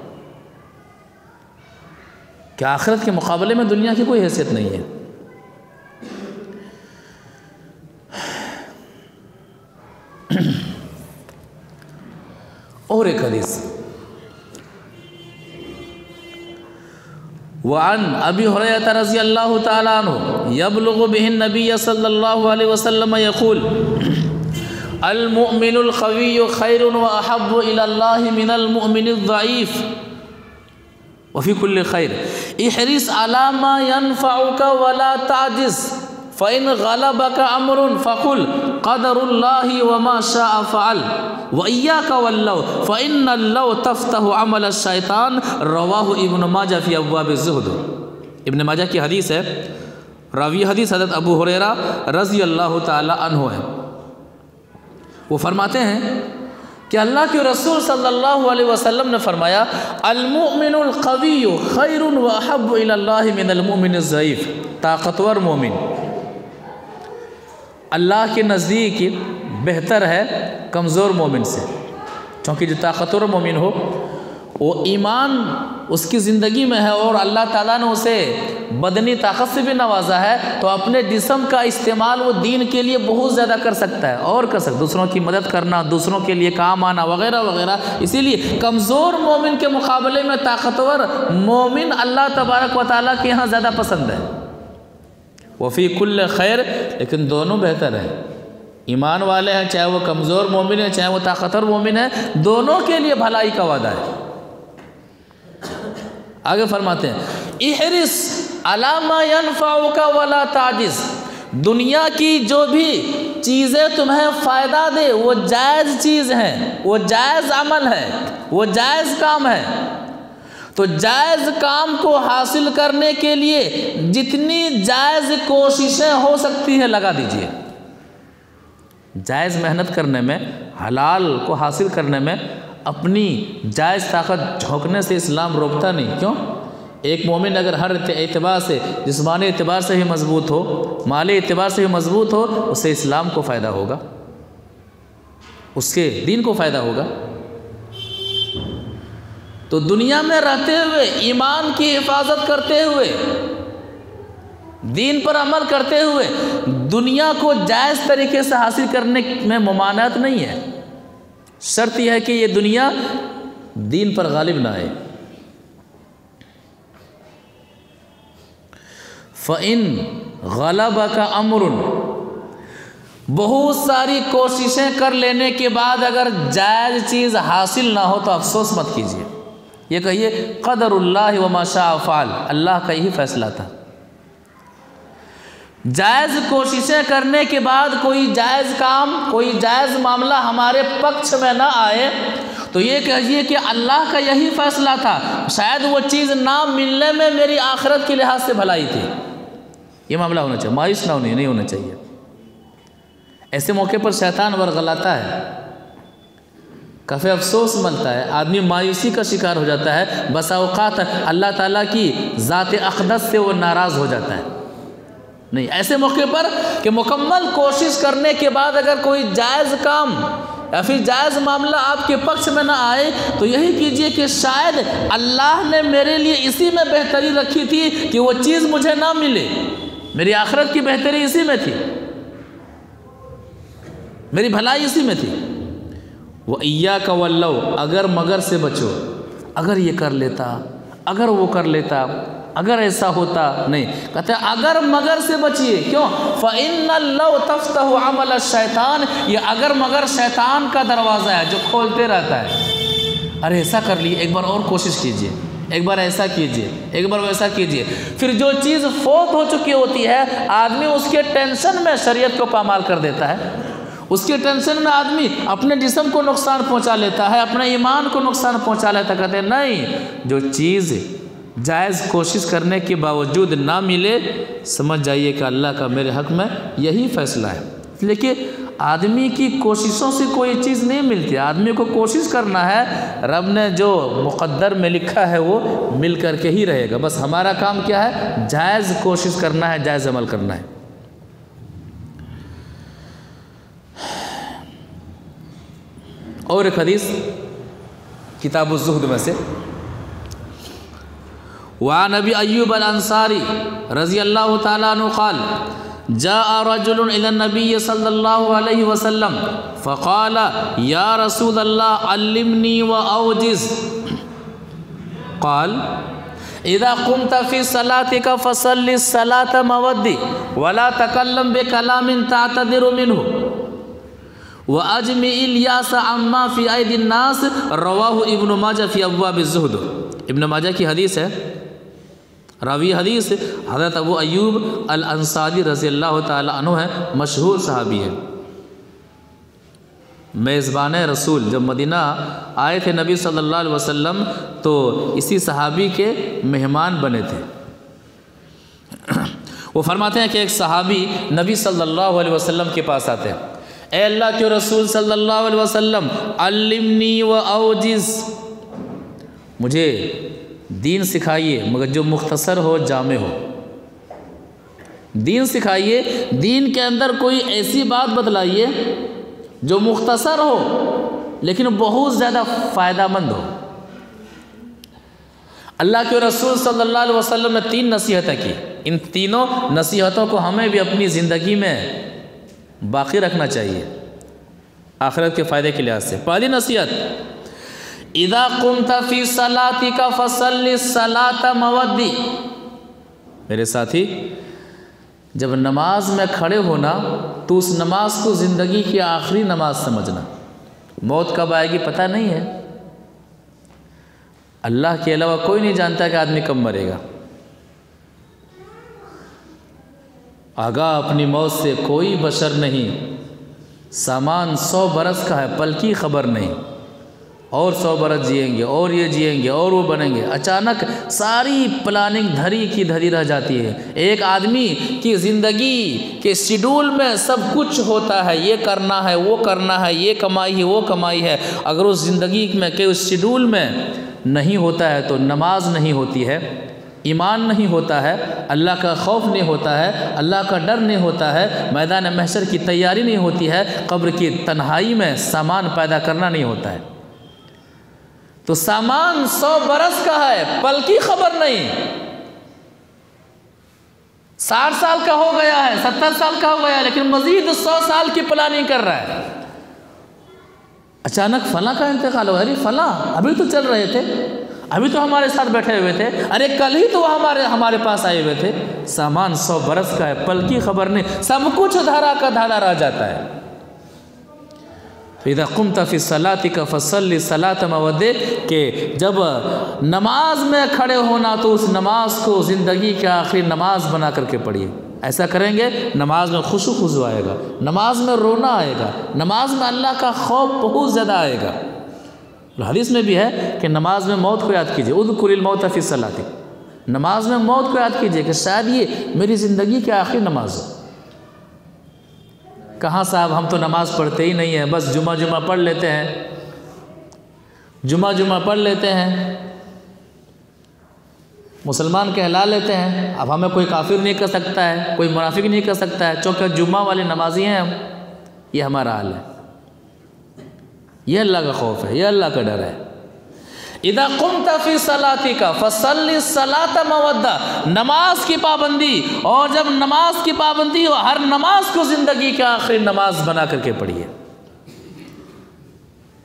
کہ آخرت کے مقابلے میں دنیا کی کوئی حیثیت نہیں ہے۔ اور ایک حدیث وعن ابی ہریرہ رضی اللہ تعالی عنہ یبلغ به النبی صلی اللہ علیہ وسلم یقول المؤمن القوی خیر واحب الی اللہ من المؤمن الضعیف وفي كل خير احرص على ما ينفعك ولا تعجز فإن غلبك أمر فقل قدر الله وما شاء فعل وإياك واللو فإن اللو تفتح عمل الشيطان رواه ابن ماجہ في ابواب الزہد۔ ابن ماجہ کی حدیث ہے، راوی حدیث حضرت ابو ہریرہ رضی اللہ تعالی عنہ ہے۔ وہ فرماتے ہیں کہ اللہ کے رسول صلی اللہ علیہ وسلم نے فرمایا المؤمن القوی خیر واحب الی اللہ من المؤمن الضعیف، طاقتور مومن اللہ کے نزدیک بہتر ہے کمزور مومن سے، چونکہ جو طاقتور مومن ہو وہ ایمان اس کی زندگی میں ہے اور اللہ تعالیٰ نے اسے بدنی طاقت سے بھی نوازا ہے تو اپنے جسم کا استعمال وہ دین کے لیے بہت زیادہ کر سکتا ہے اور کر سکتا ہے، دوسروں کی مدد کرنا، دوسروں کے لیے کام آنا وغیرہ وغیرہ۔ اسی لیے کمزور مومن کے مقابلے میں طاقتور مومن اللہ تبارک و تعالیٰ کے یہاں زیادہ پسند ہے۔ وفی کل خیر، لیکن دونوں بہتر ہیں۔ ایمان والے ہیں، چاہے وہ کمزور مومن ہے چاہے وہ طاقتور مومن ہے، دونوں کے لیے بھلائی کا وعدہ ہے۔ آگے فرماتے ہیں احرص علی ما ینفعک ولا تعجز، دنیا کی جو بھی چیزیں تمہیں فائدہ دے وہ جائز چیز ہیں، وہ جائز عمل ہے، وہ جائز کام ہے، تو جائز کام کو حاصل کرنے کے لیے جتنی جائز کوششیں ہو سکتی ہیں لگا دیجئے۔ جائز محنت کرنے میں، حلال کو حاصل کرنے میں اپنی جائز طاقت جھونکنے سے اسلام روکتا نہیں۔ کیوں؟ ایک مومن اگر ہر اعتبار سے، جسمانی اعتبار سے بھی مضبوط ہو، مالی اعتبار سے بھی مضبوط ہو، اس سے اسلام کو فائدہ ہوگا، اس کے دین کو فائدہ ہوگا۔ تو دنیا میں رہتے ہوئے ایمان کی حفاظت کرتے ہوئے، دین پر عمل کرتے ہوئے دنیا کو جائز طریقے سے حاصل کرنے میں ممانعت نہیں ہے، شرط یہ ہے کہ یہ دنیا دین پر غالب نہ آئے۔ فَإِن غَلَبَكَ أَمْرٌ، بہت ساری کوششیں کر لینے کے بعد اگر جائز چیز حاصل نہ ہو تو افسوس مت کیجیے، یہ کہیے قدر اللہ وما شاء فعل، اللہ کا یہی فیصلہ تھا۔ جائز کوششیں کرنے کے بعد کوئی جائز کام، کوئی جائز معاملہ ہمارے پکش میں نہ آئے تو یہ کہیے کہ اللہ کا یہی فیصلہ تھا، شاید وہ چیز نہ ملنے میں میری آخرت کے لحاظ سے بھلائی تھی۔ یہ معاملہ ہونا چاہیے، مایوس نہ ہونے نہیں ہونا چاہیے۔ ایسے موقع پر شیطان ورغلاتا ہے، کافی افسوس ملتا ہے، آدمی مایوسی کا شکار ہو جاتا ہے، بسا اوقات اللہ تعالیٰ کی ذات اقدس سے وہ ناراض ہو جاتا ہے۔ نہیں، ایسے موقع پر کہ مکمل کوشش کرنے کے بعد اگر کوئی جائز کام یا پھر جائز معاملہ آپ کے پکش میں نہ آئے تو یہی کیجئے کہ شاید اللہ نے میرے لیے اسی میں بہتری رکھی تھی کہ وہ چیز مجھے نہ ملے، میری آخرت کی بہتری اسی میں تھی، میری بھلائی اسی میں تھی۔ وَإِيَّاكَ وَاللَّوْ، اگر مگر سے بچو، اگر یہ کر لیتا، اگر وہ کر لیتا، اگر ایسا ہوتا، نہیں، کہتے ہیں اگر مگر سے بچیے۔ کیوں؟ فَإِنَّ اللَّوْ تَفْتَحُ عَمَلَ الشَّيْطَانِ، یہ اگر مگر شیطان کا دروازہ ہے جو کھولتے رہتا ہے۔ ارے ایسا کر لیے، ایک بار اور کوشش کیجئے، ایک بار ایسا کیجئے، ایک بار ویسا کیجئے، پھر جو چیز فوت ہو چکی ہوتی ہے آدمی اس کے ٹینشن میں شریعت کو پامال کر دیتا ہے، اس کے ٹینشن میں آدمی اپنے جسم کو نقصان پہنچا لیتا ہے، اپنے ایمان کو نقصان پہنچا لیتا ہے۔ کہتے ہیں نہیں، جو چیز جائز کوشش کرنے کے باوجود نہ ملے، سمجھ جائیے کہ اللہ کا میرے حق میں یہی فیصلہ ہے۔ لیکن آدمی کی کوششوں سے کوئی چیز نہیں ملتی، آدمی کو کوشش کرنا ہے، رب نے جو مقدر میں لکھا ہے وہ مل کر کے ہی رہے گا۔ بس ہمارا کام کیا ہے؟ جائز کوشش کرنا ہے، جائز عمل کرنا ہے۔ اور ایک حدیث کتاب الزہد میں سے، وعن ابی ایوب الانصاری رضی اللہ تعالیٰ عنہ قال جاء رجل الى النبی صلی اللہ علیہ وسلم فقال یا رسول اللہ علمنی واوجز، قال اذا قمت في صلاتك فصل الصلاة مودی ولا تکلم بکلام تعتذر منه وَأَجْمِعِ الْيَاسَ عَمَّا فِي أَيْدِ النَّاسِ، رواہ ابن ماجہ فی ابواب الزہد۔ ابن ماجہ کی حدیث ہے، راوی حدیث حضرت ابو ایوب الانصاری رضی اللہ تعالی عنہ ہے، مشہور صحابی ہے، میزبان رسول۔ جب مدینہ آئے تھے نبی صلی اللہ علیہ وسلم تو اسی صحابی کے مہمان بنے تھے۔ وہ فرماتے ہیں کہ ایک صحابی نبی صلی اللہ علیہ وسلم کے پاس آتے ہیں، اے اللہ کے رسول صلی اللہ علیہ وسلم علمنی و اوجز، مجھے دین سکھائیے مگر جو مختصر ہو، جامع ہو۔ دین سکھائیے، دین کے اندر کوئی ایسی بات بتلائیے جو مختصر ہو لیکن بہت زیادہ فائدہ مند ہو۔ اللہ کے رسول صلی اللہ علیہ وسلم نے 3 نصیحتیں کی، ان تینوں نصیحتوں کو ہمیں بھی اپنی زندگی میں باقی رکھنا چاہیے آخرت کے فائدے کے لحاظ سے۔ پہلی نصیحت، اذا قمت فی صلاتک فصلی الصلاۃ مودی، میرے ساتھی جب نماز میں کھڑے ہونا تو اس نماز کو زندگی کی آخری نماز سمجھنا۔ موت کب آئے گی پتہ نہیں ہے، اللہ کے علاوہ کوئی نہیں جانتا کہ آدمی کب مرے گا۔ آگاہ اپنی موت سے کوئی بشر نہیں، سامان 100 برس کا ہے، پل کی خبر نہیں، اور 100 برس جئیں گے اور یہ جئیں گے اور وہ بنیں گے، اچانک ساری پلاننگ دھری کی دھری رہ جاتی ہے۔ ایک آدمی کی زندگی کے شیڈول میں سب کچھ ہوتا ہے، یہ کرنا ہے وہ کرنا ہے، یہ کمائی ہے وہ کمائی ہے، اگر اس زندگی میں کہ اس شیڈول میں نہیں ہوتا ہے تو نماز نہیں ہوتی ہے، ایمان نہیں ہوتا ہے، اللہ کا خوف نہیں ہوتا ہے، اللہ کا ڈر نہیں ہوتا ہے، میدان محشر کی تیاری نہیں ہوتی ہے، قبر کی تنہائی میں سامان پیدا کرنا نہیں ہوتا ہے۔ تو سامان 100 برس کا ہے، پل کی خبر نہیں، 60 سال کا ہو گیا ہے، 70 سال کا ہو گیا ہے، لیکن مزید 100 سال کی پلاننگ کر رہا ہے۔ اچانک فلاں کا انتقال ہوا، ارے فلاں ابھی تو چل رہے تھے، ابھی تو ہمارے ساتھ بیٹھے ہوئے تھے، ارے کل ہی تو ہمارے پاس آئے ہوئے تھے۔ سامان 100 برس کا ہے، پل کی خبر نہیں، سب کچھ دھرا کا دھرا رہ جاتا ہے۔ اذا قمت فی صلاتک فصلی الصلاۃ مودی، کہ جب نماز میں کھڑے ہونا تو اس نماز کو زندگی کی آخری نماز بنا کر کے پڑھیے۔ ایسا کریں گے نماز میں خشوع خضوع آئے گا، نماز میں رونا آئے گا، نماز میں اللہ کا خوف بہت زیادہ آئے گا۔ حدیث میں بھی ہے کہ نماز میں موت کو یاد کیجیے، اذکر الموت فی صلاتک، نماز میں موت کو یاد کیجیے کہ شاید یہ میری زندگی کی آخری نماز ہو۔ کہاں صاحب ہم تو نماز پڑھتے ہی نہیں ہیں، بس جمعہ پڑھ لیتے ہیں، جمعہ پڑھ لیتے ہیں، مسلمان کہلا لیتے ہیں، اب ہمیں کوئی کافر نہیں کر سکتا ہے، کوئی منافق نہیں کر سکتا ہے، چونکہ جمعہ والے نمازی ہیں ہم۔ یہ ہمارا حال ہے، یہ اللہ کا خوف ہے، یہ اللہ کا ڈر ہے۔ اذا قمت فی صلاتک فصلی الصلاۃ مودی، نماز کی پابندی، اور جب نماز کی پابندی ہو ہر نماز کو زندگی کی آخری نماز بنا کر کے پڑھیے۔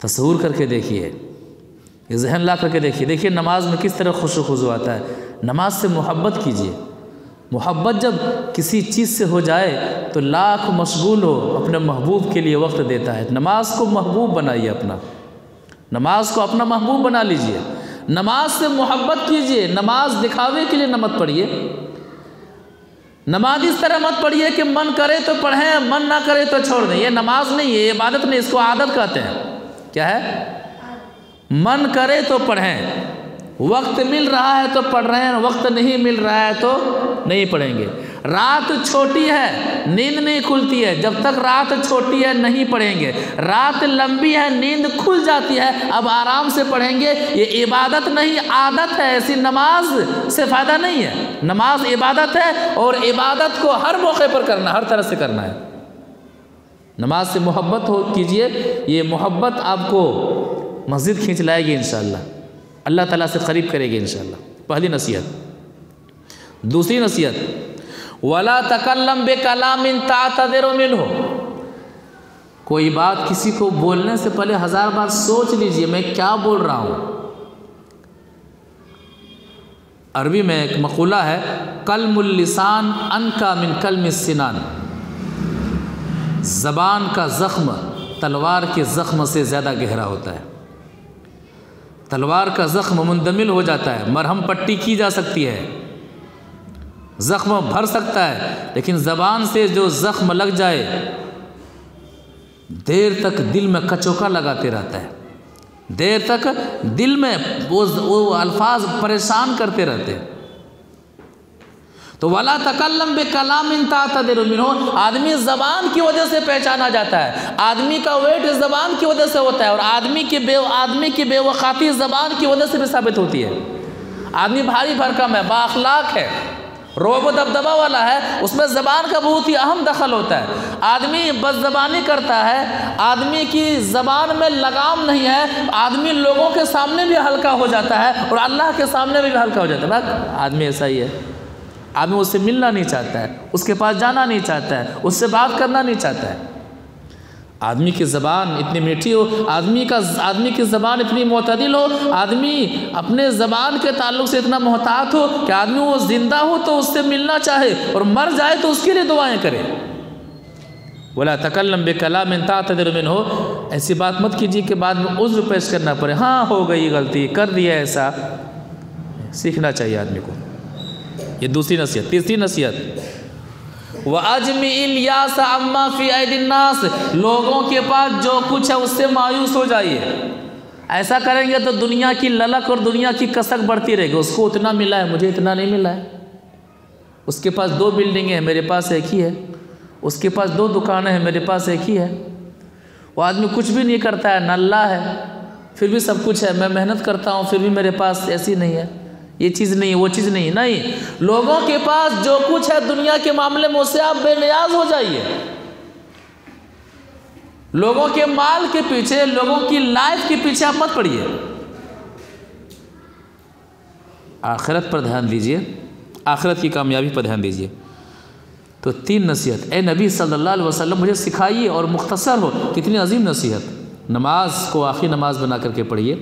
تصور کر کے دیکھیے، یہ ذہن لا کر کے دیکھیے نماز میں کس طرح خشوع خضوع آتا ہے۔ نماز سے محبت کیجیے، محبت جب کسی چیز سے ہو جائے تو لاکھ مشغول ہو اپنے محبوب کے لیے وقت دیتا ہے۔ نماز کو محبوب بنائیے، اپنا نماز کو اپنا محبوب بنا لیجئے، نماز سے محبت کیجئے۔ نماز دکھاوے کے لیے مت پڑھیے، نماز اس طرح مت پڑھیے کہ من کرے تو پڑھیں، من نہ کرے تو چھوڑ دیں۔ یہ نماز نہیں ہے، یہ عبادت نہیں، اس کو عادت کہتے ہیں۔ کیا ہے؟ من کرے تو پڑھیں، وقت مل رہا ہے تو پڑھ رہے ہیں، وقت نہیں مل رہا ہے تو نہیں پڑھیں گے۔ رات چھوٹی ہے، نیند نہیں کھلتی ہے، جب تک رات چھوٹی ہے نہیں پڑھیں گے۔ رات لمبی ہے، نیند کھل جاتی ہے، اب آرام سے پڑھیں گے۔ یہ عبادت نہیں، عادت ہے، ایسی نماز سے فائدہ نہیں ہے۔ نماز عبادت ہے، اور عبادت کو ہر موقع پر کرنا، ہر طرح سے کرنا ہے۔ نماز سے محبت کیجئے، یہ محبت آپ کو مسجد کھینچ لائے گی انشاءاللہ، اللہ تعالیٰ سے قریب کرے گی انشاءاللہ۔ پہلی نصیحت۔ دوسری نصیحت، وَلَا تَكَلَّمْ بِكَلَامٍ تَعْتَذِرُ مِنْهُ، کوئی بات کسی کو بولنے سے پہلے 1000 بار سوچ لیجئے میں کیا بول رہا ہوں۔ عربی میں ایک مقولہ ہے، کلم اللسان انکا من کلم السنان، زبان کا زخم تلوار کے زخم سے زیادہ گہرا ہوتا ہے۔ تلوار کا زخم مندمل ہو جاتا ہے، مرہم پٹی کی جا سکتی ہے، زخم بھر سکتا ہے، لیکن زبان سے جو زخم لگ جائے دیر تک دل میں کچوکا لگاتے رہتا ہے، دیر تک دل میں وہ الفاظ پریشان کرتے رہتے ہیں۔ تو وَلَا تَكَلَّمْ بِكَلَامٍ تَعْتَذِرُ مِنْهُ، آدمی زبان کی وجہ سے پہچانا جاتا ہے، آدمی کا ویٹ زبان کی وجہ سے ہوتا ہے، اور آدمی کی بے وقاتی زبان کی وجہ سے بھی ثابت ہوتی ہے۔ آدمی بھاری بھرکم ہے، با اخلاق ہے، رعب و دبدبہ والا ہے، اس میں زبان کا بہت ہی اہم دخل ہوتا ہے۔ آدمی بد زبانی کرتا ہے، آدمی کی زبان میں لگام نہیں ہے، آدمی لوگوں کے سامنے بھی ہلکا ہو جاتا ہے اور اللہ کے سامنے بھی ہلکا ہو جاتا ہے۔ بس آدمی ایسا ہی ہے، آدمی اس سے ملنا نہیں چاہتا ہے، اس کے پاس جانا نہیں چاہتا ہے، اس سے بات کرنا نہیں چاہتا ہے۔ آدمی کی زبان اتنی میٹھی ہو، آدمی کی زبان اتنی معتدل ہو، آدمی اپنے زبان کے تعلق سے اتنا محتاط ہو کہ آدمی وہ زندہ ہو تو اس سے ملنا چاہے اور مر جائے تو اس کے لیے دعائیں کرے۔ وَلَا تَكَلَّمْ بِكَلَامٍ تَعْتَذِرُ مِنْهُ، ایسی بات مت کیجیے کہ بعد میں عذر پیش کرنا پڑے، ہاں ہو گئی غلطی، کر دیا ایسا۔ سیکھنا چاہیے آدمی کو۔ یہ دوسری نصیحت۔ تیسری نصیحت، وَأَجْمِعِ الْيَاسَ عَمَّا فِي أَيْدِي النَّاسِ، لوگوں کے پاس جو کچھ ہے اس سے مایوس ہو جائیے۔ ایسا کریں گے تو دنیا کی للک اور دنیا کی کسک بڑھتی رہے گی، اس کو اتنا ملا ہے مجھے اتنا نہیں ملا ہے، اس کے پاس 2 بلڈنگیں ہیں میرے پاس ایک ہی ہے، اس کے پاس 2 دکانیں ہیں میرے پاس ایک ہی ہے۔ وہ آدمی کچھ بھی نہیں کرتا ہے، نلّا ہے پھر بھی سب کچھ ہے، میں محنت کرتا ہوں پھر بھی میرے پاس ایسی نہیں ہے، یہ چیز نہیں، وہ چیز نہیں۔ نہیں، لوگوں کے پاس جو کچھ ہے دنیا کے معاملے میں اس سے آپ بے نیاز ہو جائیے۔ لوگوں کے مال کے پیچھے، لوگوں کی لائف کے پیچھے آپ مت پڑیے، آخرت پر دھیان دیجئے، آخرت کی کامیابی پر دھیان دیجئے۔ تو 3 نصیحت اے نبی صلی اللہ علیہ وسلم مجھے سکھائیے، اور مختصر ہو، کتنی عظیم نصیحت۔ نماز کو آخری نماز بنا کر کے پڑھیے،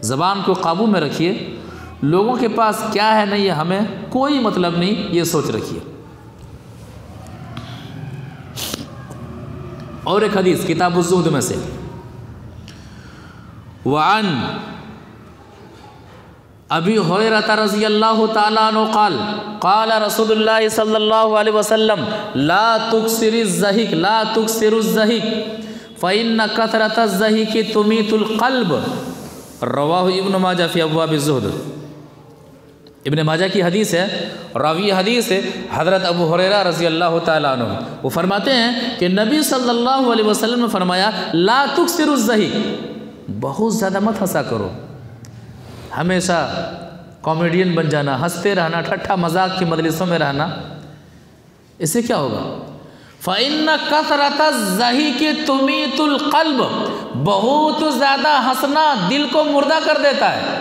زبان کو قابو میں رکھیے، لوگوں کے پاس کیا ہے نہیں ہے ہمیں کوئی مطلب نہیں، یہ سوچ رکھیے۔ اور ایک حدیث کتاب الزہد میں سے، وعن ابی ہریرہ رضی اللہ تعالیٰ عنہ قال قال رسول اللہ صلی اللہ علیہ وسلم لا تکثر الضحک لا تکثر الضحک فإن کثرة الضحک تمیت القلب، رواہ ابن ماجہ فی ابواب الزہد۔ ابن ماجہ کی حدیث ہے، راوی حدیث ہے حضرت ابو ہریرہ رضی اللہ تعالیٰ عنہ، وہ فرماتے ہیں کہ نبی صلی اللہ علیہ وسلم نے فرمایا لا تکثر الضحک، بہت زیادہ مت ہنسا کرو، ہمیشہ کامیڈین بن جانا، ہنستے رہنا، ٹھٹھا مذاق کی مجلسوں میں رہنا، اس سے کیا ہوگا؟ فَإِنَّ كَثْرَةَ الضَّحِكِ تُمِيتُ الْقَلْبَ، بہت زیادہ ہنسنا دل کو مردہ کر دیتا ہے۔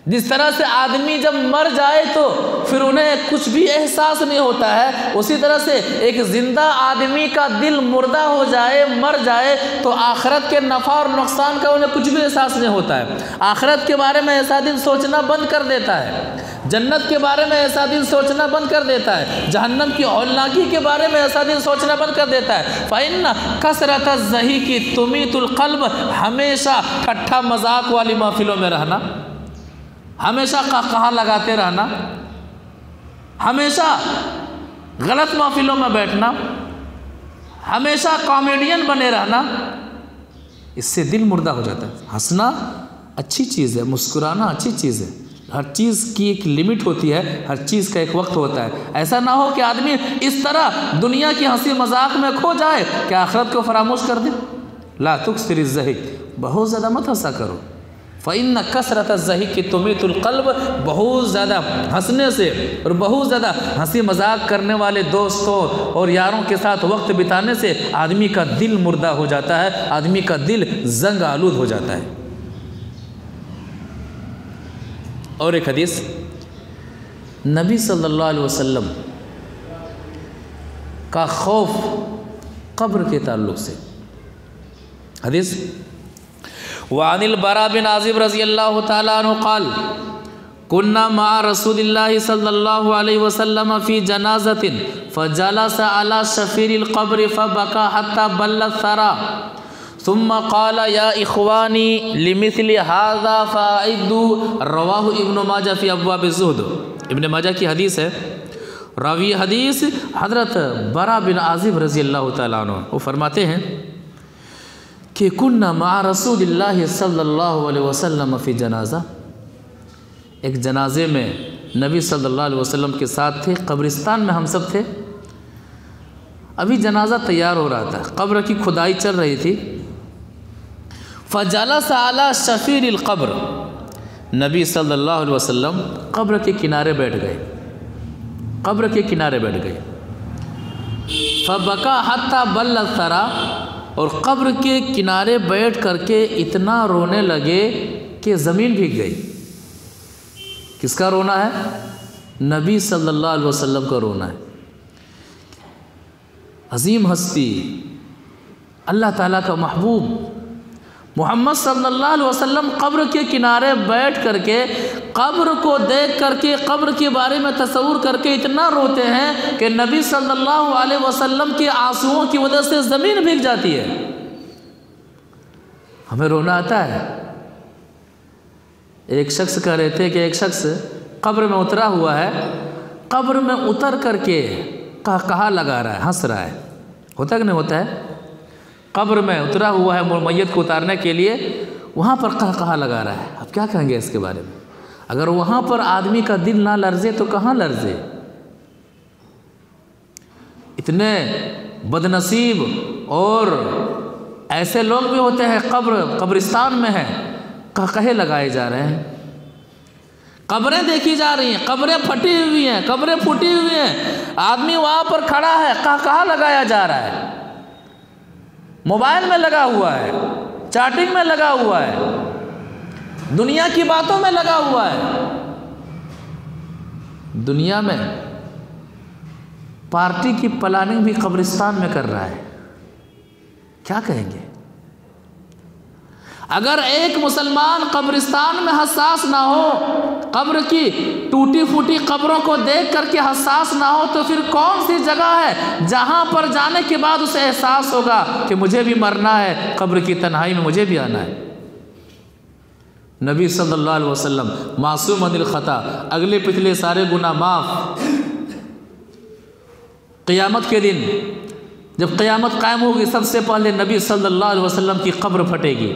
جس طرح سے آدمی جب مر جائے تو پھر انہیں کچھ بھی احساس نہیں ہوتا ہے، اسی طرح سے ایک زندہ آدمی کا دل مردہ ہو جائے، مر جائے تو آخرت کے نفع اور نقصان کا انہیں کچھ بھی احساس نہیں ہوتا ہے۔ آخرت کے بارے میں ایسا دل سوچنا بند کر دیتا ہے، جنت کے بارے میں ایسا دل سوچنا بند کر دیتا ہے، جہنم کی ہولناکی کے بارے میں ایسا دل سوچنا بند کر دیتا ہے۔ فَإِنَّ كَثْرَةَ الضَّحِكِ تُمِيتُ الْقَلْبَ، ہمیشہ ٹھٹھا مذاق والی محفلوں میں رہنا، ہمیشہ قہقہا لگاتے رہنا، ہمیشہ غلط محفلوں میں بیٹھنا، ہمیشہ کامیڈین بنے رہنا، اس سے دل مردہ ہو جاتا ہے۔ ہنسنا اچھی چیز ہے، مسکرانا اچھی چیز ہے، ہر چیز کی ایک لمٹ ہوتی ہے، ہر چیز کا ایک وقت ہوتا ہے۔ ایسا نہ ہو کہ آدمی اس طرح دنیا کی ہنسی مذاق میں کھو جائے کہ آخرت کو فراموش کر دے۔ لا تکثر الضحک، بہت زیادہ مت ہنسا کرو۔ فَإِنَّ كَثْرَةَ الضَّحِكِ تُمِيتُ الْقَلْبَ، بہت زیادہ ہنسنے سے اور بہت زیادہ ہنسی مذاق کرنے والے دوستوں اور یاروں کے ساتھ وقت بتانے سے آدمی کا دل مردہ ہو جاتا ہے، آدمی کا دل زنگ آلود ہو جاتا ہے۔ اور ایک حدیث نبی صلی اللہ علیہ وسلم کا خوف قبر کے تعلق سے، حدیث وعن البراء بن عازب رضی اللہ تعالیٰ عنہ قال كنا مع رسول اللہ صلی اللہ علیہ وسلم فی جنازۃ فجلس على شفیر القبر فبكى حتى بل الثرى ثم قال یا اخوانی لمثل هذا فاعدوا، رواہ ابن ماجہ فی ابواب الزہد۔ ابن ماجہ کی حدیث ہے، راوی حدیث حضرت براء بن عازب رضی اللہ تعالیٰ عنہ، وہ فرماتے ہیں کہ کننا مع رسول اللہ صلی اللہ علیہ وسلم فی جنازہ، ایک جنازے میں نبی صلی اللہ علیہ وسلم کے ساتھ تھے، قبرستان میں ہم سب تھے، ابھی جنازہ تیار ہو رہا تھا، قبر کی کھدائی چل رہی تھی۔ فجلس علی شفیر القبر، نبی صلی اللہ علیہ وسلم قبر کے کنارے بیٹھ گئے، قبر کے کنارے بیٹھ گئے. فبکا حتی بل الثری، اور قبر کے کنارے بیٹھ کر کے اتنا رونے لگے کہ زمین بھیگ گئی. کس کا رونا ہے؟ نبی صلی اللہ علیہ وسلم کا رونا ہے. عظیم ہستی، اللہ تعالیٰ کا محبوب محمد صلی اللہ علیہ وسلم قبر کے کنارے بیٹھ کر کے، قبر کو دیکھ کر کے، قبر کے بارے میں تصور کر کے اتنا روتے ہیں کہ نبی صلی اللہ علیہ وسلم کے آنسوؤں کی وجہ سے زمین بھیگ جاتی ہے. ہمیں رونا آتا ہے. ایک شخص کہہ رہے تھے کہ ایک شخص قبر میں اترا ہوا ہے، قبر میں اتر کر کے کہا لگا رہا ہے، ہنس رہا ہے. ہوتا کہ نہیں ہوتا ہے؟ قبر میں اترا ہوا ہے میت کو اتارنے کے لیے، وہاں پر کہا لگا رہا ہے. اب کیا کہیں گے اس کے بارے میں؟ اگر وہاں پر آدمی کا دل نہ لرزے تو کہاں لرزے؟ اتنے بدنصیب اور ایسے لوگ بھی ہوتے ہیں قبرستان میں ہیں، کہے لگائے جا رہے ہیں. قبریں دیکھی جا رہی ہیں، قبریں پھٹی ہوئی ہیں، قبریں پھوٹی ہوئی ہیں، آدمی وہاں پر کھڑا ہے، کہا لگایا جا رہا ہے، موبائل میں لگا ہوا ہے، چیٹنگ میں لگا ہوا ہے، دنیا کی باتوں میں لگا ہوا ہے. دنیا میں پارٹی کی پلاننگ بھی قبرستان میں کر رہا ہے. کیا کہیں گے؟ اگر ایک مسلمان قبرستان میں حساس نہ ہو، قبر کی ٹوٹی پھوٹی قبروں کو دیکھ کر کے حساس نہ ہو، تو پھر کون سی جگہ ہے جہاں پر جانے کے بعد اسے احساس ہوگا کہ مجھے بھی مرنا ہے، قبر کی تنہائی میں مجھے بھی آنا ہے. نبی صلی اللہ علیہ وسلم معصوم عن الخطا، اگلے پچھلے سارے گناہ معاف. قیامت کے دن جب قیامت قائم ہوگی، سب سے پہلے نبی صلی اللہ علیہ وسلم کی قبر پھٹے گی.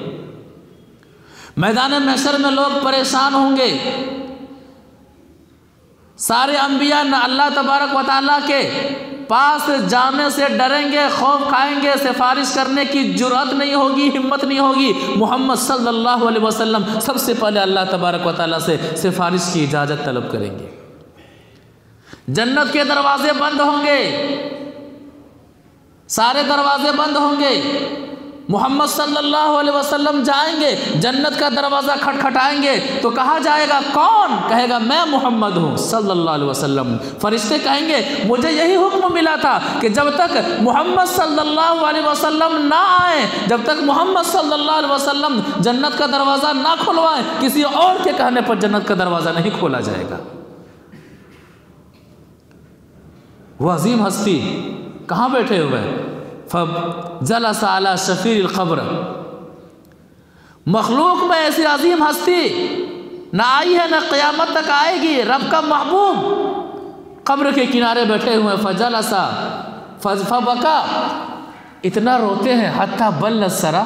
میدان محشر میں لوگ پریشان ہوں گے. سارے انبیاء اللہ تبارک و تعالیٰ کے پاس جانے سے ڈریں گے، خوف کھائیں گے، سفارش کرنے کی جرأت نہیں ہوگی، ہمت نہیں ہوگی. محمد صلی اللہ علیہ وسلم سب سے پہلے اللہ تبارک و تعالیٰ سے سفارش کی اجازت طلب کریں گے. جنت کے دروازے بند ہوں گے، سارے دروازے بند ہوں گے. محمد صلی اللہ علیہ وسلم جائیں گے، جنت کا دروازہ کھٹکھٹائیں گے تو کہا جائے گا کون؟ کہے گا میں محمد ہوں صلی اللہ علیہ وسلم. فرشتے کہیں گے مجھے یہی حکم ملا تھا کہ جب تک محمد صلی اللہ علیہ وسلم نہ آئیں، جب تک محمد صلی اللہ علیہ وسلم جنت کا دروازہ نہ کھلوائیں، کسی اور کے کہنے پر جنت کا دروازہ نہیں کھولا جائے گا. وہ عظیم ہستی کہاں بیٹھے ہوئے ہیں؟ فجلس علی شفیر القبر. مخلوق میں ایسی عظیم ہستی نہ آئی ہے، نہ قیامت تک آئے گی. رب کا محبوب قبر کے کنارے بیٹھے ہوئے. فجلس فبکا، اتنا روتے ہیں حتی بل الثری،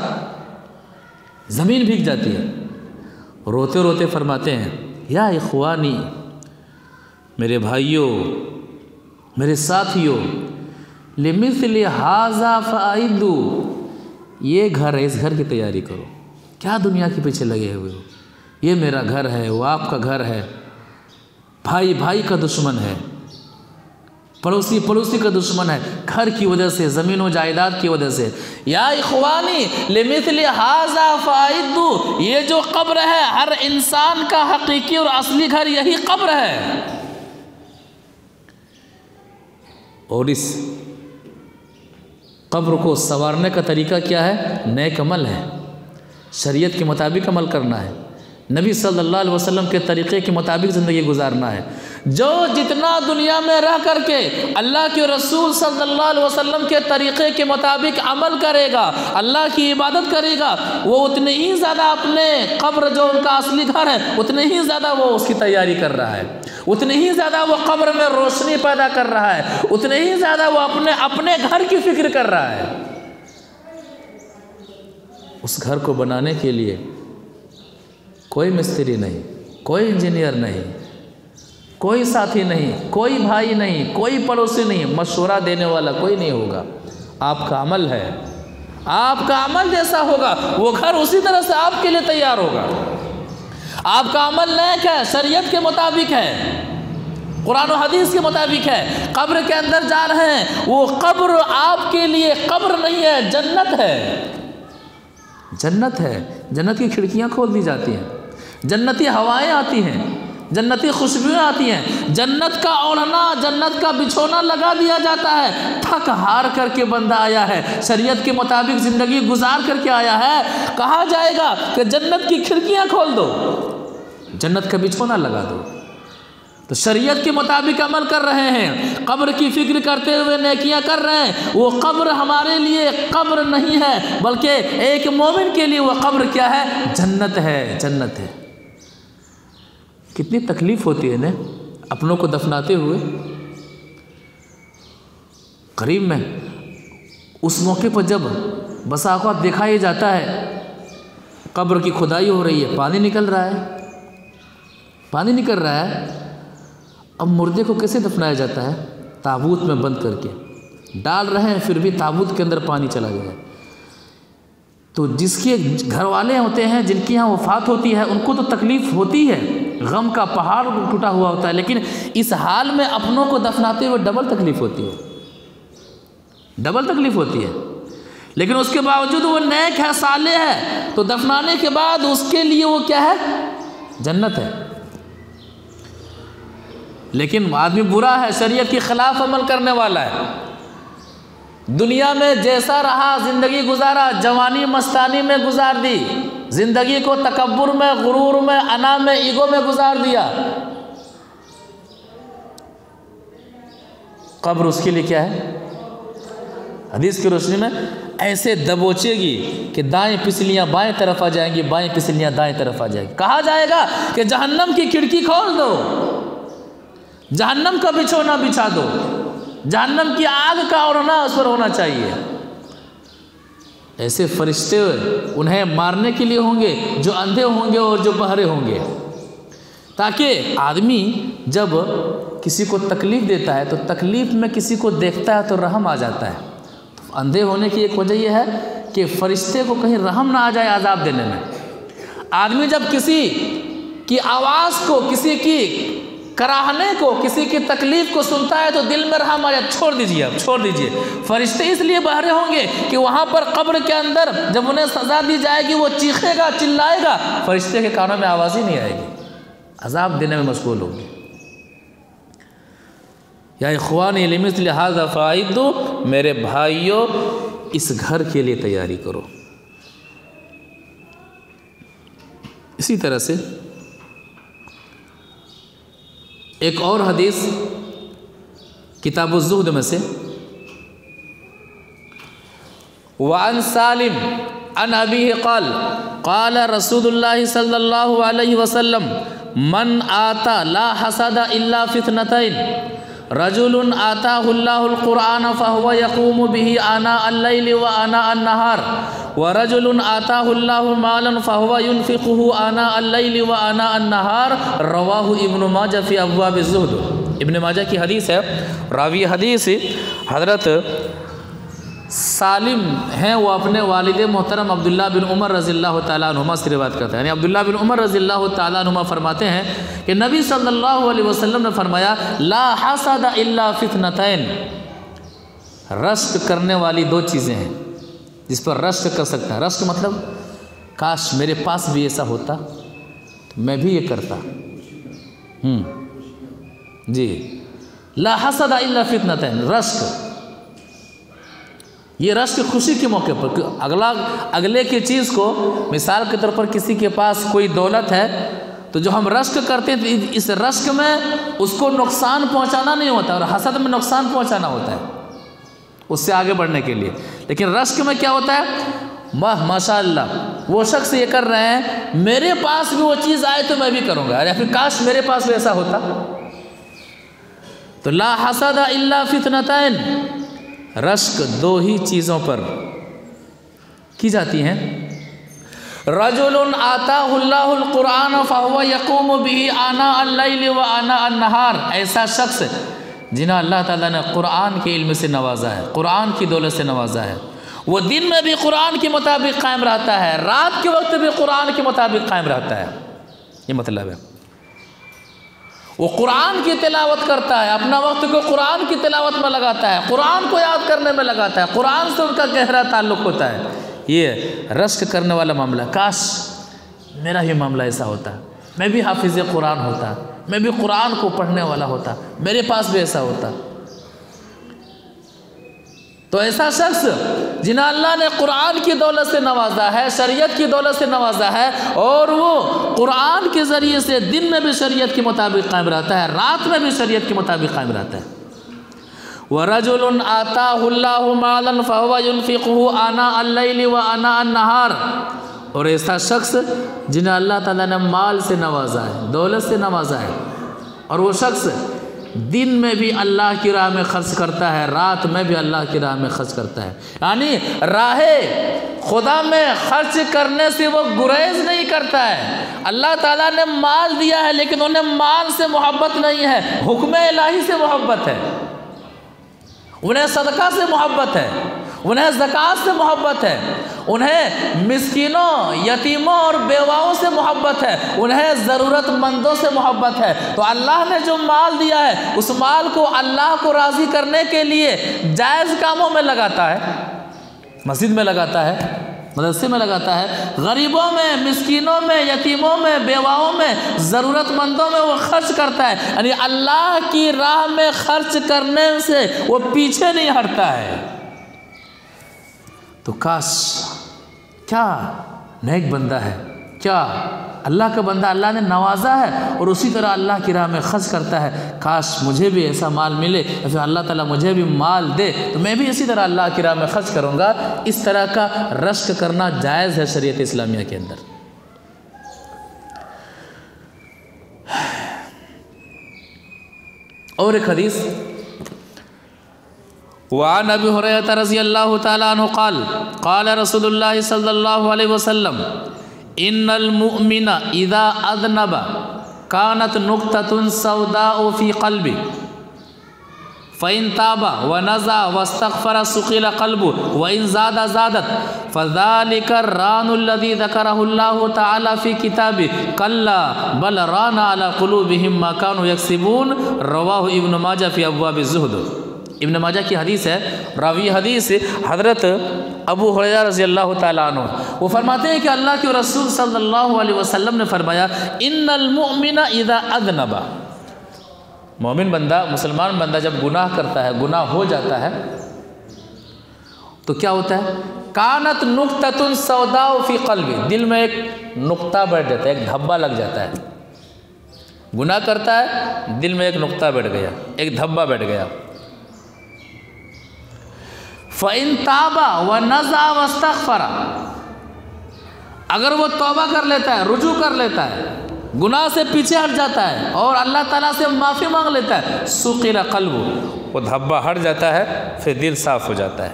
زمین بھیگ جاتی ہے. روتے روتے فرماتے ہیں یا اخوانی، میرے بھائیوں، میرے ساتھیوں، لمثل ھذا فاعدوا، یہ گھر ہے، اس گھر کی تیاری کرو. کیا دنیا کے پیچھے لگے ہوئے ہو؟ یہ میرا گھر ہے، وہ آپ کا گھر ہے. بھائی بھائی کا دشمن ہے، پڑوسی پڑوسی کا دشمن ہے، گھر کی وجہ سے، زمین و جائیداد کی وجہ سے. یا اخوانی لمثل ھذا فاعدوا، یہ جو قبر ہے، ہر انسان کا حقیقی اور اصلی گھر یہی قبر ہے. اور اس قبر کو سنوارنے کا طریقہ کیا ہے؟ نیک عمل ہے، شریعت کے مطابق عمل کرنا ہے، نبی صلی اللہ علیہ وسلم کے طریقے کے مطابق زندگی گزارنا ہے. جو جتنا دنیا میں رہ کر کے اللہ کے رسول صلی اللہ علیہ وسلم کے طریقے کے مطابق عمل کرے گا، اللہ کی عبادت کرے گا، وہ اتنے ہی زیادہ اپنے قبر جو ان کا اصلی گھر ہے، اتنے ہی زیادہ وہ اس کی تیاری کر رہا ہے، اتنے ہی زیادہ وہ قبر میں روشنی پیدا کر رہا ہے، اتنے ہی زیادہ وہ اپنے گھر کی فکر کر رہا ہے. اس گھر کو بنانے کے لیے کوئی مستری نہیں، کوئی انجینئر نہیں، کوئی ساتھی نہیں، کوئی بھائی نہیں، کوئی پڑوسی نہیں، مشورہ دینے والا کوئی نہیں ہوگا. آپ کا عمل ہے، آپ کا عمل جیسا ہوگا وہ گھر اسی طرح سے آپ کے لیے تیار ہوگا. آپ کا عمل نیک ہے، شریعت کے مطابق ہے. قرآن و حدیث کے مطابق ہے۔ قبر کے اندر جا رہے ہیں، وہ قبر آپ کے لیے قبر نہیں ہے، جنت ہے، جنت ہے۔ جنت کی کھڑکیاں کھول دی جاتی ہیں، جنتی ہوائیں آتی ہیں، جنتی خوشبوئیں آتی ہیں، جنت کا اوڑھنا، جنت کا بچھونا لگا دیا جاتا ہے۔ تھک ہار کر کے بندہ آیا ہے، شریعت کے مطابق زندگی گزار کر کے آیا ہے، کہا جائے گا کہ جنت کی کھڑکیاں کھول دو، جنت کا بچھونا لگا دو۔ تو شریعت کے مطابق عمل کر رہے ہیں، قبر کی فکر کرتے ہوئے نیکیاں کر رہے ہیں۔ وہ قبر ہمارے لیے قبر نہیں ہے، بلکہ ایک مومن کے لیے وہ قبر کیا ہے؟ جنت ہے، جنت ہے۔ کتنی تکلیف ہوتی ہے انہیں اپنوں کو دفناتے ہوئے۔ قریب میں اس موقع پر جب بسا اوقات دیکھا یہ جاتا ہے قبر کی کھدائی ہو رہی ہے، پانی نکل رہا ہے، پانی نکل رہا ہے۔ اب مردے کو کیسے دفنایا جاتا ہے؟ تابوت میں بند کر کے ڈال رہے ہیں، پھر بھی تابوت کے اندر پانی چلا گیا ہے۔ تو جس کے گھر والے ہوتے ہیں، جن کی یہاں وفات ہوتی ہے، ان کو تو تکلیف ہوتی ہے، غم کا پہاڑ ٹوٹا ہوا ہوتا ہے، لیکن اس حال میں اپنوں کو دفناتے ہوئے ڈبل تکلیف ہوتی ہے، ڈبل تکلیف ہوتی ہے۔ لیکن اس کے باوجود وہ نیک ہے، صالح ہے، تو دفنانے کے بعد اس کے لیے وہ کیا ہے؟ جنت ہے۔ لیکن آدمی برا ہے، شریعت کے خلاف عمل کرنے والا ہے، دنیا میں جیسا رہا زندگی گزارا، جوانی مستانی میں گزار دی، زندگی کو تکبر میں، غرور میں، انا میں، ایگو میں گزار دیا۔ قبر اس کے لیے کیا ہے؟ حدیث کی روشنی میں ایسے دبوچے گی کہ دائیں پسلیاں بائیں طرف آ جائیں گی، بائیں پسلیاں دائیں طرف آ جائیں گی۔ کہا جائے گا کہ جہنم کی کھڑکی کھول دو، جہنم کا بچھونا بچھا دو، جہنم کی آگ کا اوڑھنا اس پر ہونا چاہیے۔ ایسے فرشتے انہیں مارنے کے لیے ہوں گے جو اندھے ہوں گے اور جو بہرے ہوں گے، تاکہ آدمی جب کسی کو تکلیف دیتا ہے تو تکلیف میں کسی کو دیکھتا ہے تو رحم آ جاتا ہے۔ تو اندھے ہونے کی ایک وجہ یہ ہے کہ فرشتے کو کہیں رحم نہ آ جائے عذاب دینے میں۔ آدمی جب کسی کی آواز کو، کسی کی کراہنے کو، کسی کی تکلیف کو سنتا ہے تو دل میں رحم آ جائے، چھوڑ دیجیے، اب چھوڑ دیجیے۔ فرشتے اس لیے بہرے ہوں گے کہ وہاں پر قبر کے اندر جب انہیں سزا دی جائے گی وہ چیخے گا، چلائے گا، فرشتے کے کانوں میں آواز ہی نہیں آئے گی، عذاب دینے میں مشغول ہوں گے۔ یا اخوانی لمثل ھذا فاعدوا، میرے بھائیوں اس گھر کے لیے تیاری کرو۔ اسی طرح سے ایک اور حدیث کتاب الزہد میں سے، وعن سالم عن ابیہ قال قال رسول اللہ صلی اللہ علیہ وسلم من آتا لا حسد الا فی اثنتین رجل آتاہ اللہ القرآن فہو یقوم به آناء اللیل وآناء النہار ورجل آتاہ اللہ مالا فہو ينفقه آناء اللیل وآناء النہار، رواہ ابن ماجہ فی ابواب الزہد۔ ابن ماجہ کی حدیث ہے، راوی حدیث حضرت سالم ہیں، وہ اپنے والد محترم عبداللہ بن عمر رضی اللہ تعالیٰ عنہما سے روایت کرتے ہیں۔ یعنی عبداللہ بن عمر رضی اللہ تعالیٰ عنہما فرماتے ہیں کہ نبی صلی اللہ علیہ وسلم نے فرمایا لا حسد الا فی اثنتین، رشک کرنے والی دو چیزیں ہیں جس پر رشک کر سکتا ہے۔ رشک مطلب کاش میرے پاس بھی ایسا ہوتا تو میں بھی یہ کرتا۔ جی، لا حسد الا فی اثنتین، رشک، یہ رشک خوشی کے موقع پر، اگلے کی چیز کو، مثال کے طور پر کسی کے پاس کوئی دولت ہے تو جو ہم رشک کرتے ہیں تو اس رشک میں اس کو نقصان پہنچانا نہیں ہوتا، اور حسد میں نقصان پہنچانا ہوتا ہے اس سے آگے بڑھنے کے لیے۔ لیکن رشک میں کیا ہوتا ہے؟ ماشاء اللہ وہ شخص یہ کر رہے ہیں، میرے پاس بھی وہ چیز آئے تو میں بھی کروں گا، یا پھر کاش میرے پاس بھی ایسا ہوتا۔ تو لا حسد الا فی اثنتین، رشک دو ہی چیزوں پر کی جاتی ہیں۔ رجل آتاہ اللہ القرآن فہو یقوم به آناء اللیل وآناء النہار، ایسا شخص جنہیں اللہ تعالیٰ نے قرآن کے علم سے نوازا ہے، قرآن کی دولت سے نوازا ہے، وہ دن میں بھی قرآن کے مطابق قائم رہتا ہے، رات کے وقت بھی قرآن کے مطابق قائم رہتا ہے، یہ مطلب ہے۔ وہ قرآن کی تلاوت کرتا ہے، اپنا وقت کو قرآن کی تلاوت میں لگاتا ہے، قرآن کو یاد کرنے میں لگاتا ہے، قرآن سے ان کا گہرا تعلق ہوتا ہے۔ یہ رشک کرنے والا معاملہ، کاش میرا بھی معاملہ ایسا ہوتا، میں بھی حافظ قرآن ہوتا، میں بھی قرآن کو پڑھنے والا ہوتا، میرے پاس بھی ایسا ہوتا۔ تو ایسا شخص جنہیں اللہ نے قرآن کی دولت سے نوازا ہے، شریعت کی دولت سے نوازا ہے، اور وہ قرآن کے ذریعے سے دن میں بھی شریعت کے مطابق قائم رہتا ہے، رات میں بھی شریعت کے مطابق قائم رہتا ہے۔ وَرَجُلٌ آتَاهُ اللَّهُ مَالًا فَهُوَ يُنْفِقُهُ آنَاءَ اللَّيْلِ وَآنَاءَ النَّهَارِ، اور ایسا شخص جنہیں اللہ تعالیٰ نے مال سے نوازا ہے، دولت سے نوازا ہے، اور وہ شخص دن میں بھی اللہ کی راہ میں خرچ کرتا ہے، رات میں بھی اللہ کی راہ میں خرچ کرتا ہے، یعنی راہ خدا میں خرچ کرنے سے وہ گریز نہیں کرتا ہے۔ اللہ تعالیٰ نے مال دیا ہے لیکن انہیں مال سے محبت نہیں ہے، حکم الہی سے محبت ہے، انہیں صدقہ سے محبت ہے، انہیں زکوٰۃ سے محبت ہے، انہیں مسکینوں، یتیموں اور بیواؤں سے محبت ہے، انہیں ضرورت مندوں سے محبت ہے۔ تو اللہ نے جو مال دیا ہے اس مال کو اللہ کو راضی کرنے کے لیے جائز کاموں میں لگاتا ہے، مسجد میں لگاتا ہے، مدرسے میں لگاتا ہے، غریبوں میں، مسکینوں میں، یتیموں میں، بیواؤں میں، ضرورت مندوں میں وہ خرچ کرتا ہے، یعنی اللہ کی راہ میں خرچ کرنے سے وہ پیچھے نہیں ہٹتا ہے۔ تو کاش، کیا نیک بندہ ہے، کیا اللہ کا بندہ اللہ نے نوازا ہے اور اسی طرح اللہ کی راہ میں خرچ کرتا ہے۔ کاش مجھے بھی ایسا مال ملے یا پھر اللہ تعالیٰ مجھے بھی مال دے تو میں بھی اسی طرح اللہ کی راہ میں خرچ کروں گا۔ اس طرح کا رشک کرنا جائز ہے شریعت اسلامیہ کے اندر۔ اور ایک حدیث، وعن ابی ہریرہ رضی اللہ تعالی عنہ قال قال رسول اللہ صلی اللہ علیہ وسلم ان المؤمن اذا اذنب كانت نقطة سوداء في قلبه فإن تاب ونزع واستغفر سقل قلبه وإن زاد زادت فذلك الران الذي ذكره الله تعالى في كتابه كلا بل ران على قلوبهم ما كانوا يكسبون رواه ابن ماجہ في ابواب الزہد۔ ابن ماجہ کی حدیث ہے، راوی حدیث حضرت ابو ہریرہ رضی اللہ تعالیٰ عنہ، وہ فرماتے ہیں کہ اللہ کے رسول صلی اللہ علیہ وسلم نے فرمایا ان المؤمن اذا اذنب، مومن بندہ، مسلمان بندہ جب گناہ کرتا ہے، گناہ ہو جاتا ہے تو کیا ہوتا ہے؟ کانت نقطۃ سوداء فی قلبی، دل میں ایک نقطہ بیٹھ جاتا ہے، ایک دھبا لگ جاتا ہے۔ گناہ کرتا ہے، دل میں ایک نقطہ بیٹھ گیا، ایک دھبا بیٹھ گیا۔ فَإِن تَابَ وَنَزَعَ وَاسْتَغْفَرَ، اگر وہ توبہ کر لیتا ہے، رجوع کر لیتا ہے، گناہ سے پیچھے ہٹ جاتا ہے اور اللہ تعالیٰ سے معافی مانگ لیتا ہے، سُقِلَ قَلْبُ، وہ دھبا ہٹ جاتا ہے، پھر دل صاف ہو جاتا ہے۔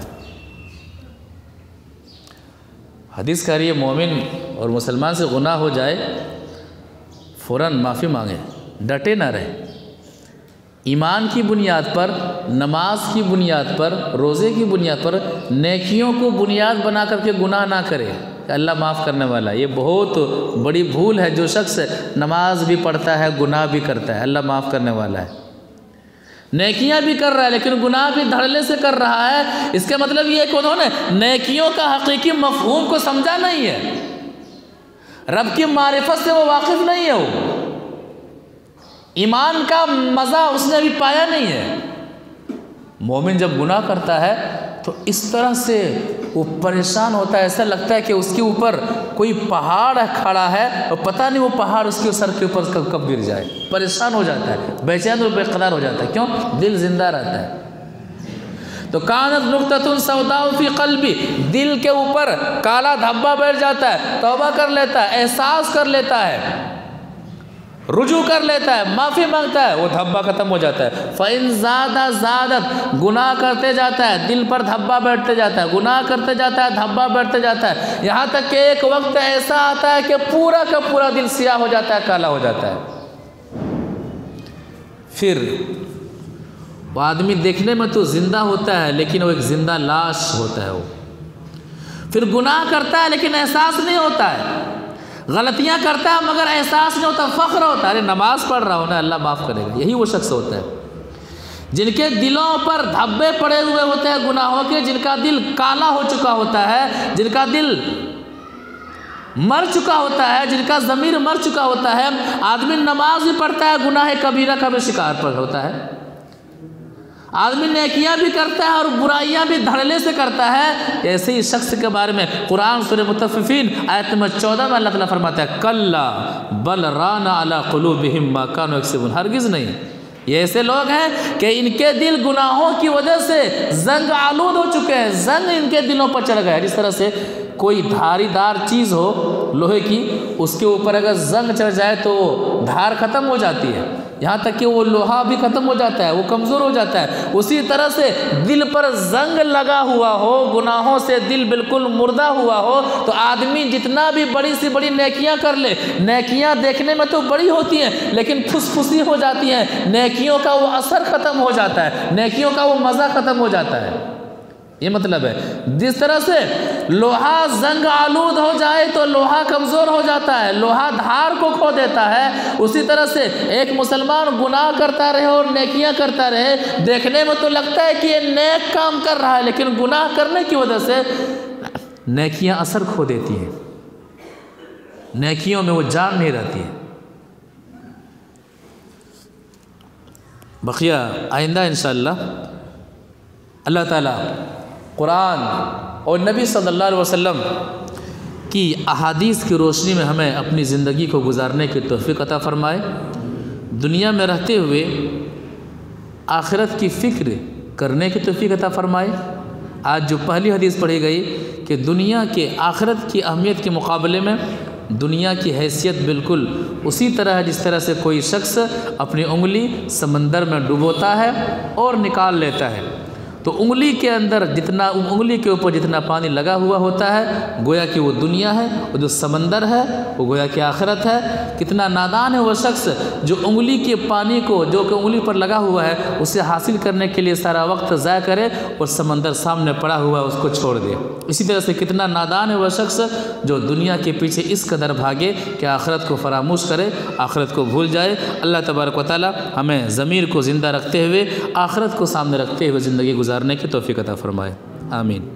حدیث کہہ رہی ہے مومن اور مسلمان سے گناہ ہو جائے فوراً معافی مانگے، ڈٹے نہ رہے، ایمان کی بنیاد پر، نماز کی بنیاد پر، روزے کی بنیاد پر، نیکیوں کو بنیاد بنا کر کے گناہ نہ کرے کہ اللہ معاف کرنے والا۔ یہ بہت بڑی بھول ہے، جو شخص نماز بھی پڑھتا ہے گناہ بھی کرتا ہے، اللہ معاف کرنے والا ہے۔ نیکیاں بھی کر رہا ہے لیکن گناہ بھی دھڑلے سے کر رہا ہے، اس کا مطلب یہ کہ انہوں نے نیکیوں کا حقیقی مفہوم کو سمجھا نہیں ہے، رب کی معرفت سے وہ واقف نہیں ہے، وہ ایمان کا مزہ اس نے ابھی پایا نہیں ہے۔ مومن جب گناہ کرتا ہے تو اس طرح سے وہ پریشان ہوتا ہے، ایسا لگتا ہے کہ اس کے اوپر کوئی پہاڑ کھڑا ہے اور پتہ نہیں وہ پہاڑ اس کے سر کے اوپر کب گر جائے، پریشان ہو جاتا ہے، بے چین اور بے قرار ہو جاتا ہے۔ کیوں؟ دل زندہ رہتا ہے۔ تو کانت نقطۃ سوداء فی قلبی، دل کے اوپر کالا دھبا بیٹھ جاتا ہے، توبہ کر لیتا ہے، احساس کر لیتا ہے، رجوع کر لیتا ہے، معافی مانگتا ہے، وہ دھبا ختم ہو جاتا ہے۔ فَإِن زَادَ زَادَتْ، گناہ کرتے جاتا ہے، دل پر دھبا بیٹھتے جاتا ہے، گناہ کرتے جاتا ہے، دھبا بیٹھتے جاتا ہے، یہاں تک کہ ایک وقت ایسا آتا ہے کہ پورا کا پورا دل سیاہ ہو جاتا ہے، کالا ہو جاتا ہے۔ پھر وہ آدمی دیکھنے میں تو زندہ ہوتا ہے لیکن وہ ایک زندہ لاش ہوتا ہے۔ وہ پھر گناہ کرتا ہے لیکن احساس نہیں ہوتا ہے، غلطیاں کرتا ہے مگر احساس نہیں ہوتا، فخر ہوتا ہے، ارے نماز پڑھ رہا ہوں نا، اللہ معاف کرے گا۔ یہی وہ شخص ہوتا ہے جن کے دلوں پر دھبے پڑے ہوئے ہوتے ہیں گناہوں کے، جن کا دل کالا ہو چکا ہوتا ہے، جن کا دل مر چکا ہوتا ہے، جن کا ضمیر مر چکا ہوتا ہے۔ آدمی نماز بھی پڑھتا ہے، گناہ کبیرہ کا بھی شکار پر ہوتا ہے، آدمی نیکیاں بھی کرتا ہے اور برائیاں بھی دھڑلے سے کرتا ہے۔ ایسے ہی شخص کے بارے میں قرآن سورہ مطففین آیت نمبر 14 میں اللہ تعالیٰ فرماتا ہے کلا بل ران علی قلوبہم ما کانوا یکسبون، ہرگز نہیں، یہ ایسے لوگ ہیں کہ ان کے دل گناہوں کی وجہ سے زنگ آلود ہو چکے ہیں، زنگ ان کے دلوں پر چڑھ گیا ہے۔ جس طرح سے کوئی دھاری دار چیز ہو لوہے کی، اس کے اوپر اگر زنگ چڑھ جائے تو وہ دھار ختم ہو جاتی ہے، یہاں تک کہ وہ لوہا بھی ختم ہو جاتا ہے، وہ کمزور ہو جاتا ہے۔ اسی طرح سے دل پر زنگ لگا ہوا ہو، گناہوں سے دل بالکل مردہ ہوا ہو، تو آدمی جتنا بھی بڑی سی بڑی نیکیاں کر لے، نیکیاں دیکھنے میں تو بڑی ہوتی ہیں لیکن پھس پھسی ہو جاتی ہیں، نیکیوں کا وہ اثر ختم ہو جاتا ہے، نیکیوں کا وہ مزہ ختم ہو جاتا ہے۔ یہ مطلب ہے جس طرح سے لوہا زنگ آلود ہو جائے تو لوہا کمزور ہو جاتا ہے، لوہا دھار کو کھو دیتا ہے، اسی طرح سے ایک مسلمان گناہ کرتا رہے اور نیکیاں کرتا رہے، دیکھنے میں تو لگتا ہے کہ یہ نیک کام کر رہا ہے لیکن گناہ کرنے کی وجہ سے نیکیاں اثر کھو دیتی ہیں، نیکیوں میں وہ جان نہیں رہتی ہے۔ بقیہ آئندہ انشاءاللہ اللہ تعالیٰ قرآن اور نبی صلی اللہ علیہ وسلم کی احادیث کی روشنی میں ہمیں اپنی زندگی کو گزارنے کی توفیق عطا فرمائے، دنیا میں رہتے ہوئے آخرت کی فکر کرنے کی توفیق عطا فرمائے۔ آج جو پہلی حدیث پڑھی گئی کہ دنیا کے آخرت کی اہمیت کے مقابلے میں دنیا کی حیثیت بالکل اسی طرح ہے جس طرح سے کوئی شخص اپنی انگلی سمندر میں ڈبوتا ہے اور نکال لیتا ہے، تو انگلی کے اندر جتنا، انگلی کے اوپر جتنا پانی لگا ہوا ہوتا ہے گویا کہ وہ دنیا ہے، اور جو سمندر ہے وہ گویا کہ آخرت ہے۔ کتنا نادان ہے وہ شخص جو انگلی کے پانی کو جو کہ انگلی پر لگا ہوا ہے اسے حاصل کرنے کے لیے سارا وقت ضائع کرے اور سمندر سامنے پڑا ہوا ہے اس کو چھوڑ دے۔ اسی طرح سے کتنا نادان ہے وہ شخص جو دنیا کے پیچھے اس قدر بھاگے کہ آخرت کو فراموش کرے، آخرت کو بھول جائے۔ اللہ تبارک و تعالی ہمیں ضمیر کو زندہ رکھتے ہوئے آخرت کو سامنے رکھتے ہوئے زندگی گزارنے کی توفیق عطا فرمائے، آمین۔